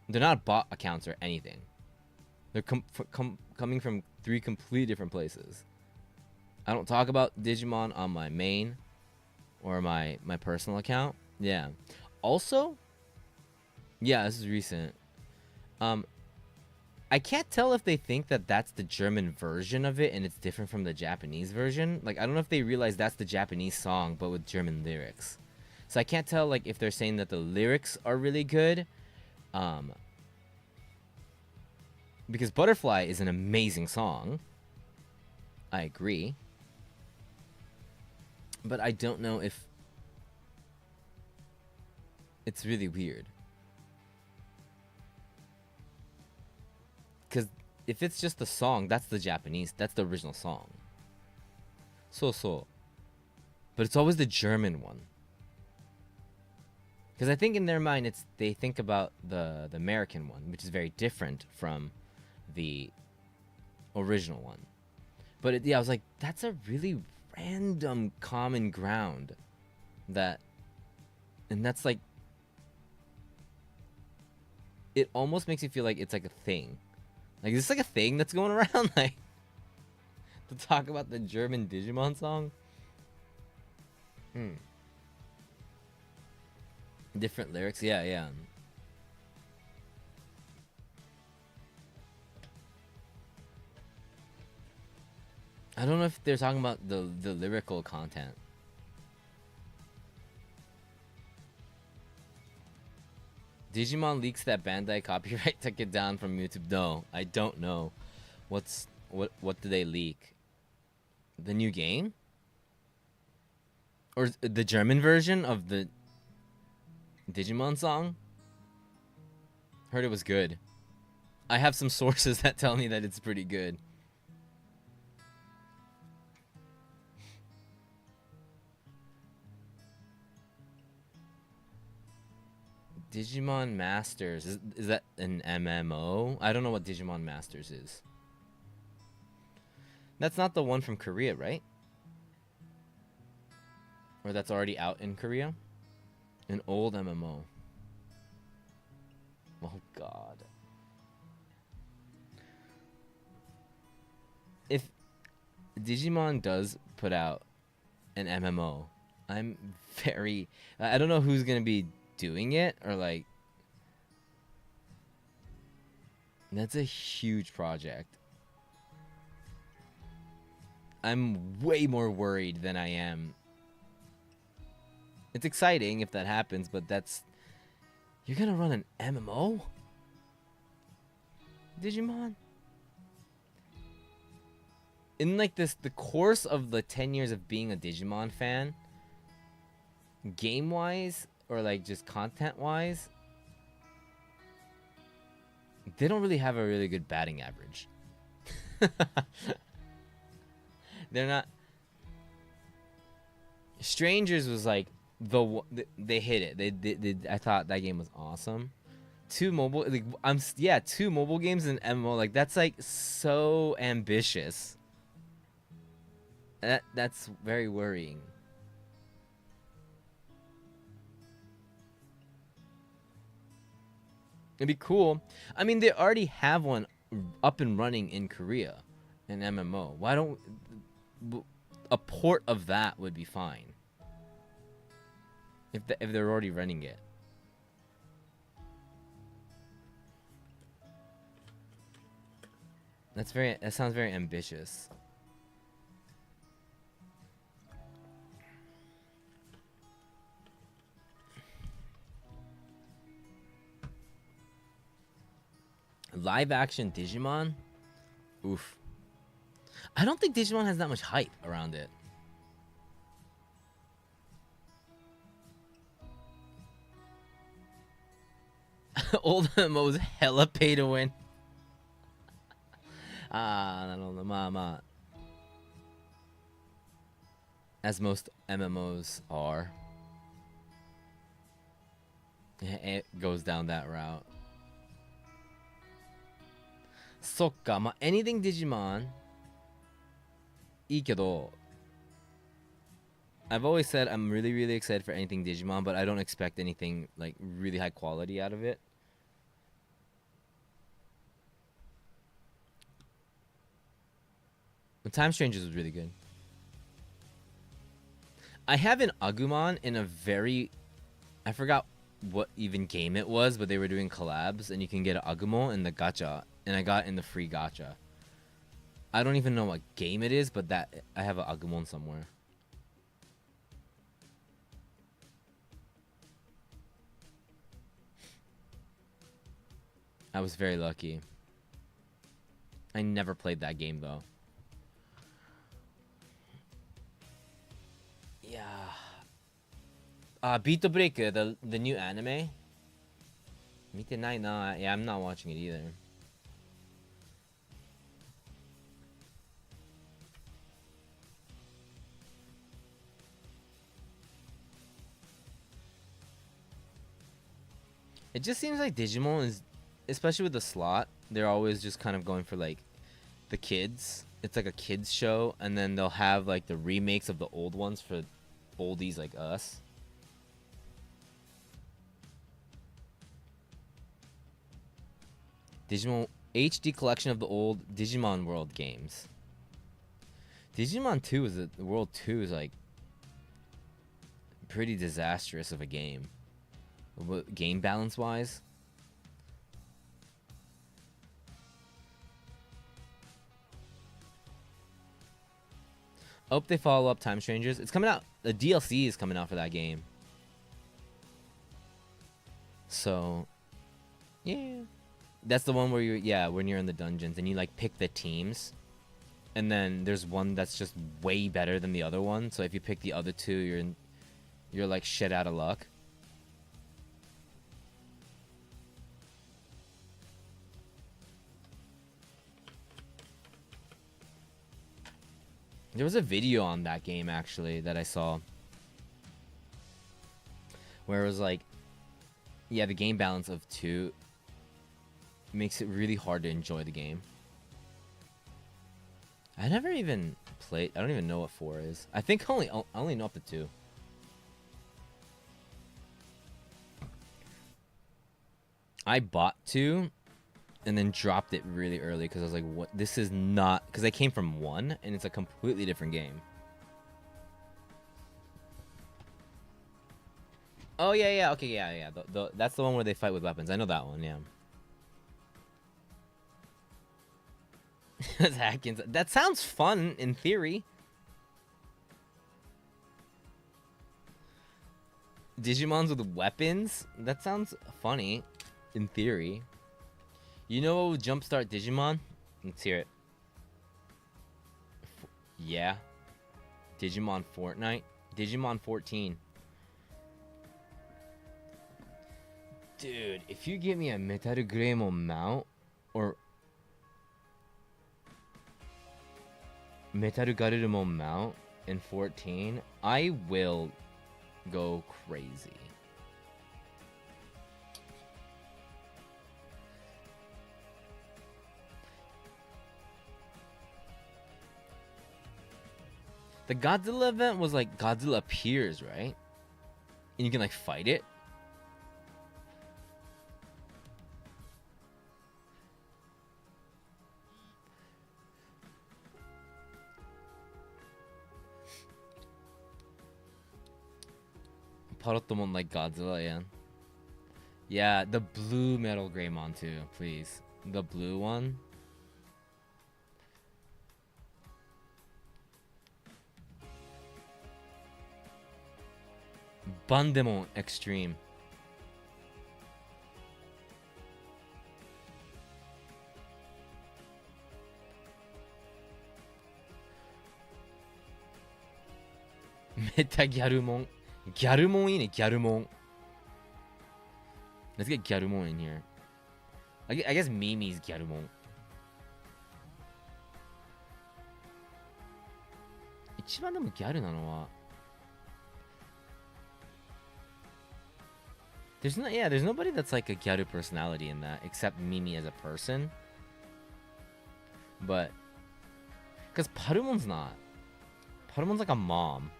S1: not bot accounts or anything. They're coming from 3 completely different places. I don't talk about Digimon on my main or my personal account. Yeah. Also, yeah, this is recent. I can't tell if they think that that's the German version of it and it's different from the Japanese version. Like, I don't know if they realize that's the Japanese song but with German lyrics. So I can't tell, like, if they're saying that the lyrics are really good. Because Butterfly is an amazing song. I agree. But I don't know if it's really weird. Because if it's just the song, that's the Japanese. That's the original song. So. But it's always the German one. Because I think in their mind, they think about the American one, which is very different from the original one. But yeah, I was like, that's a really random common ground. And that's like, it almost makes you feel like it's like a thing. Like, is this like a thing that's going around? Like, to talk about the German Digimon song? Different lyrics? Yeah. I don't know if they're talking about the lyrical content. Digimon leaks that Bandai copyright took it down from YouTube. No, I don't know. What do they leak? The new game? Or the German version of the Digimon song? Heard it was good. I have some sources that tell me that it's pretty good. Digimon Masters. Is that an MMO? I don't know what Digimon Masters is. That's not the one from Korea, right? Or that's already out in Korea? An old MMO. Oh, God. If Digimon does put out an MMO, I'm very... I don't know who's going to be doing it, or like... That's a huge project. I'm way more worried than I am. It's exciting if that happens, but that's... You're gonna run an MMO? Digimon? In like the course of the 10 years of being a Digimon fan, game-wise, or like just content-wise, they don't really have a really good batting average. They're not... Strangers was like they hit it. They I thought that game was awesome. 2 mobile, like 2 mobile games in MMO, like that's like so ambitious. That's very worrying. It'd be cool. I mean, they already have one up and running in Korea, an MMO. Why don't a port of that would be fine if they're already running it. That sounds very ambitious. Live action Digimon? Oof. I don't think Digimon has that much hype around it. Old MMOs hella pay to win. I don't know, mama. As most MMOs are. It goes down that route. そっか、まあ、anything Digimon いいけど I've always said I'm really excited for anything Digimon, but I don't expect anything like really high quality out of it. The Time Strangers was really good. I have an Agumon in a very... I forgot what even game it was, but they were doing collabs, and you can get an Agumon in the gacha, and I got it in the free gacha. I don't even know what game it is, but that I have an Agumon somewhere. I was very lucky. I never played that game, though. Yeah. Beat the Break, the new anime. 見てないな. Yeah, I'm not watching it either. It just seems like Digimon is, especially with the slot, they're always just kind of going for like the kids. It's like a kids show, and then they'll have like the remakes of the old ones for oldies like us. Digimon HD collection of the old Digimon World games. Digimon 2 is World 2 is like pretty disastrous of a game. Game balance wise. I hope they follow up Time Strangers. It's coming out. The DLC is coming out for that game. So, yeah. That's the one where you, yeah, when you're in the dungeons and you like pick the teams. And then there's one that's just way better than the other one. So if you pick the other two, you're like shit out of luck. There was a video on that game, actually, that I saw. Where it was like, yeah, the game balance of 2 makes it really hard to enjoy the game. I never even played. I don't even know what 4 is. I think I only know up to 2. I bought 2. And then dropped it really early because I was like, what? This is not... Because I came from 1, and it's a completely different game. Oh, yeah. Okay, yeah. That's the one where they fight with weapons. I know that one, yeah. Hackins. That sounds fun, in theory. Digimons with weapons? That sounds funny, in theory. You know what would jumpstart Digimon? Let's hear it. Yeah. Digimon Fortnite. Digimon 14. Dude, if you give me a Metal Greymon mount, or Metal Garurumon mount in 14, I will go crazy. The Godzilla event was like Godzilla appears, right? And you can like fight it. Parottomon like Godzilla, yeah. Yeah, the blue Metal Greymon too, please. The blue one. Bandemon Extreme. Meta Gyarumon. Gyarumon いいね、Gyarumon. Let's get Gyarumon in here. I guess Mimi's Gyarumon. 一番でもギャルなのは there's nobody that's like a gyaru personality in that except Mimi as a person. But because Parumon's not. Parumon's like a mom.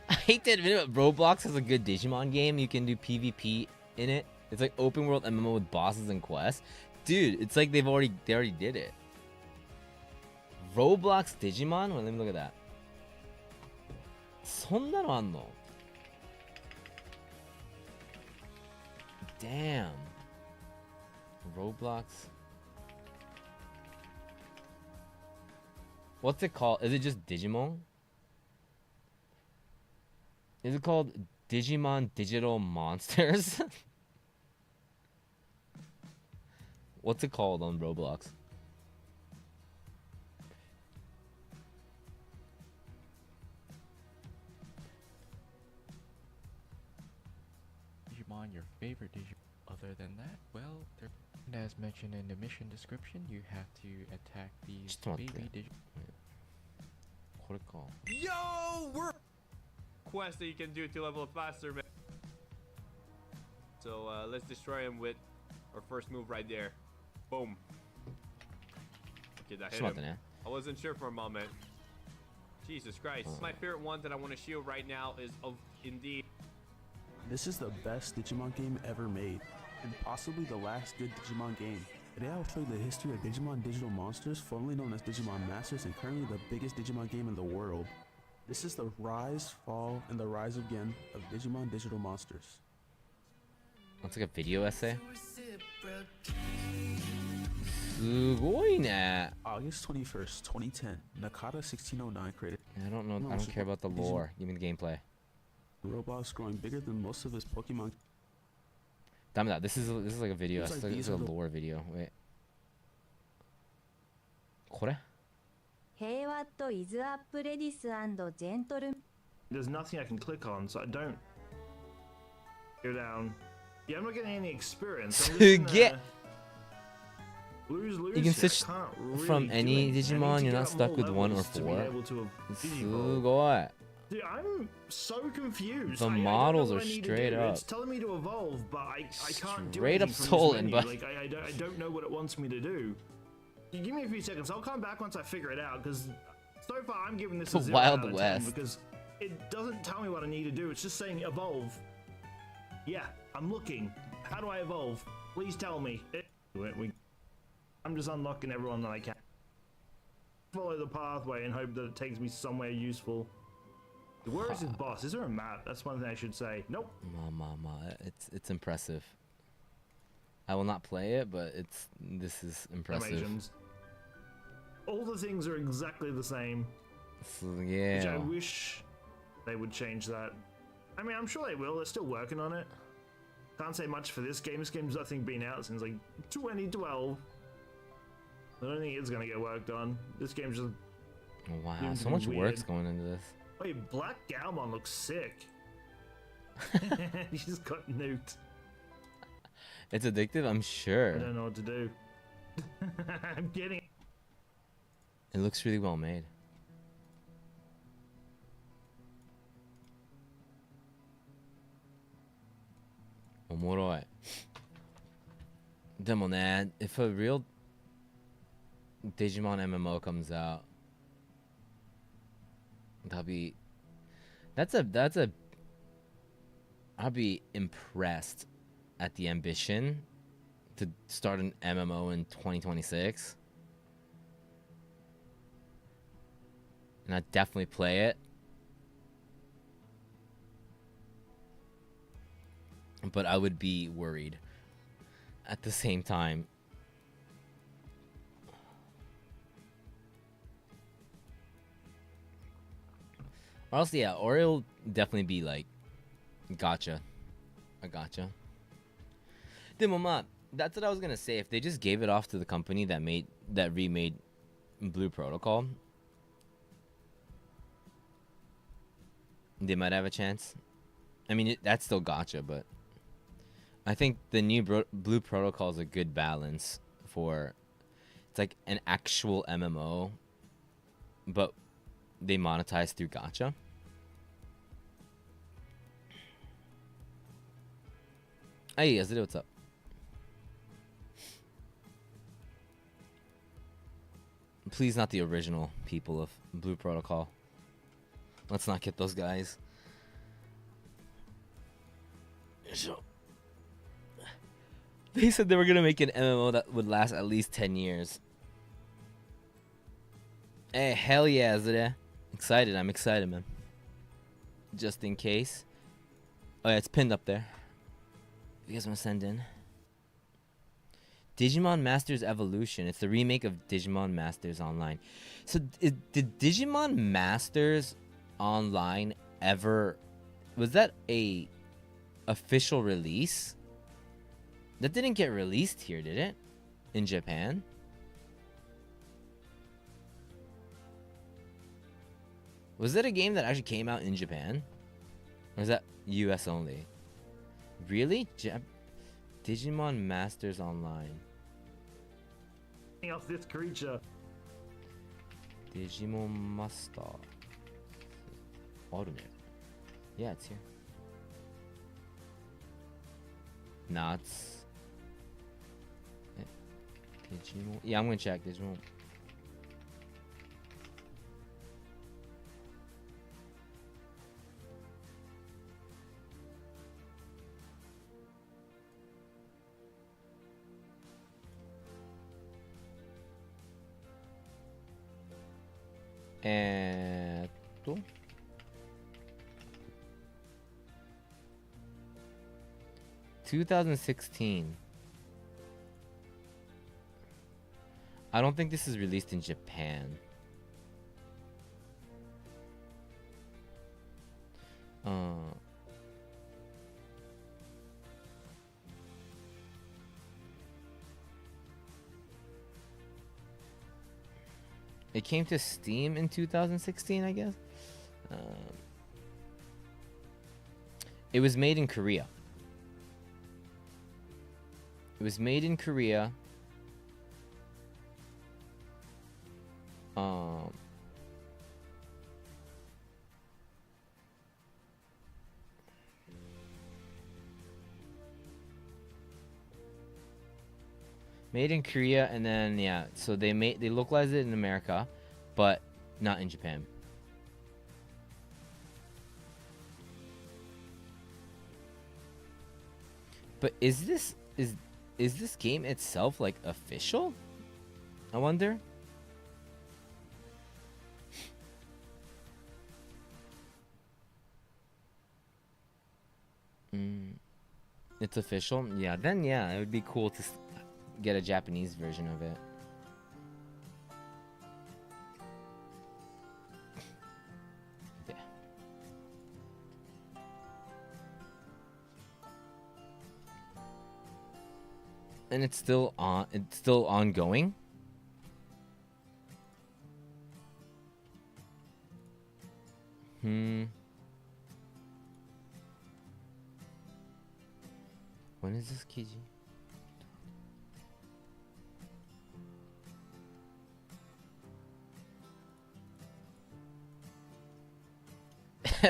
S1: I hate to admit it, but Roblox has a good Digimon game. You can do PvP in it. It's like open world MMO with bosses and quests. Dude, it's like they already did it. Roblox Digimon? Wait, let me look at that. そんなのあんの? Damn. Roblox. What's it called? Is it just Digimon? Is it called Digimon Digital Monsters? What's it called on Roblox?
S21: Digimon your favorite Digimon. Other than that, well, as mentioned in the mission description, you have to attack these baby Digimon.
S22: Yo, we're quest that you can do to level up faster, man. So let's destroy him with our first move right there. Boom. Okay, that hit him. I wasn't sure for a moment. Jesus Christ. My favorite one that I want to shield right now is indeed.
S23: This is the best Digimon game ever made, and possibly the last good Digimon game. Today I will show you the history of Digimon Digital Monsters, formerly known as Digimon Masters, and currently the biggest Digimon game in the world. This is the rise, fall, and the rise again of Digimon Digital Monsters.
S1: That's like a video essay. すごいね.
S23: August 21st, 2010, Nakata 1609 created.
S1: I don't know. I don't care about the lore. Give me the gameplay.
S23: Roblox growing bigger than most of his Pokemon.
S1: Damn that. This is like a video. This is a lore video. Wait. これ?
S24: There's nothing I can click on, so I don't go down. Yeah, I'm not getting any experience. I'm just gonna lose
S1: You can switch
S24: really
S1: from any Digimon. You're not stuck with 1 or 4. すごい.
S24: Dude, I'm so confused.
S1: The models are
S24: straight
S1: straight up.
S24: It's telling me to evolve, but I can't do
S1: Straight
S24: anything
S1: up
S24: from
S1: stolen,
S24: this menu.
S1: but
S24: Like, I don't know what it wants me to do. You give me a few seconds. I'll come back once I figure it out, because so far I'm giving this a 0
S1: Wild
S24: out of 10
S1: West.
S24: because it doesn't tell me what I need to do. It's just saying evolve. Yeah, I'm looking. How do I evolve? Please tell me. I'm just unlocking everyone that I can. Follow the pathway and hope that it takes me somewhere useful. Where is his boss? Is there a map? That's one thing I should say. Nope.
S1: It's impressive. I will not play it, but this is impressive.
S24: Animations. All the things are exactly the same.
S1: Yeah.
S24: Which I wish they would change that. I mean, I'm sure they will. They're still working on it. Can't say much for this game. This game's, I think, been out since like 2012. I don't think it's gonna get worked on. This game's just.
S1: Wow, so much work's going into this.
S24: Wait, Black Galmon looks sick. He just got nuked.
S1: It's addictive, I'm sure.
S24: I don't know what to do. I'm getting.
S1: It looks really well made. Omoroi. でもね, if a real Digimon MMO comes out, I'll be impressed at the ambition to start an MMO in 2026. And I'd definitely play it. But I would be worried at the same time. Or else, yeah, or it'll definitely be like, gotcha. A gotcha. That's what I was gonna say. If they just gave it off to the company that remade Blue Protocol, they might have a chance. I mean, that's still gotcha, but I think the new Blue Protocol is a good balance for. It's like an actual MMO, but they monetize through gotcha. Hey, Yazid, what's up? Please, not the original people of Blue Protocol. Let's not get those guys. They said they were gonna make an MMO that would last at least 10 years. Hey, hell yeah, Yazid. Excited, I'm excited, man. Just in case. Oh yeah, it's pinned up there. If you guys want to send in. Digimon Masters Evolution. It's the remake of Digimon Masters Online. So did Digimon Masters Online ever... Was that a official release? That didn't get released here, did it? In Japan? Was it a game that actually came out in Japan? Or is that US only? Really? Digimon Masters Online.
S24: Of this creature.
S1: Digimon Master. Alternate. Yeah, it's here. Nuts. Digimon. Yeah, I'm gonna check Digimon. And 2016. I don't think this is released in Japan. It came to Steam in 2016, I guess. It was made in Korea. It was made in Korea. Made in Korea, and then yeah, so they localized it in America, but not in Japan. But is this game itself like official? I wonder. It's official? Yeah, then yeah, it would be cool to get a Japanese version of it. Yeah. And it's still ongoing? When is this Kiji?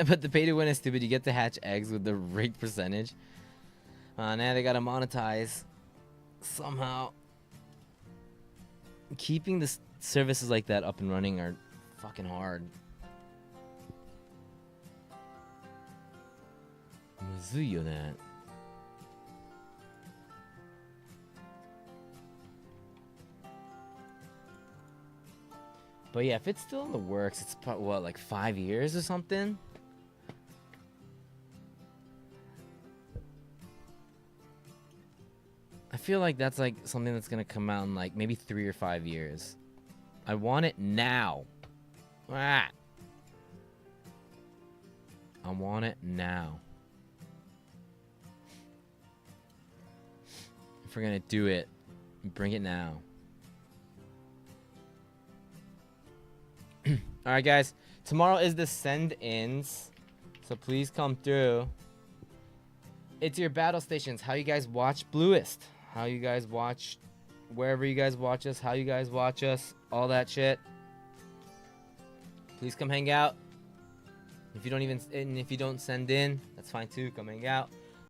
S1: But the pay to win is stupid. You get to hatch eggs with the rate percentage. Now they gotta monetize somehow. Keeping the services like that up and running are fucking hard. Muzuyo that. But yeah, if it's still in the works, it's probably what, like 5 years or something? I feel like that's like something that's gonna come out in like maybe 3 or 5 years. I want it now. Ah. I want it now. If we're gonna do it, bring it now. Alright guys, tomorrow is the send-ins, so please come through. It's your battle stations, how you guys watch Bluest, how you guys watch wherever you guys watch us, how you guys watch us, all that shit. Please come hang out. If you don't send in, that's fine too, come hang out.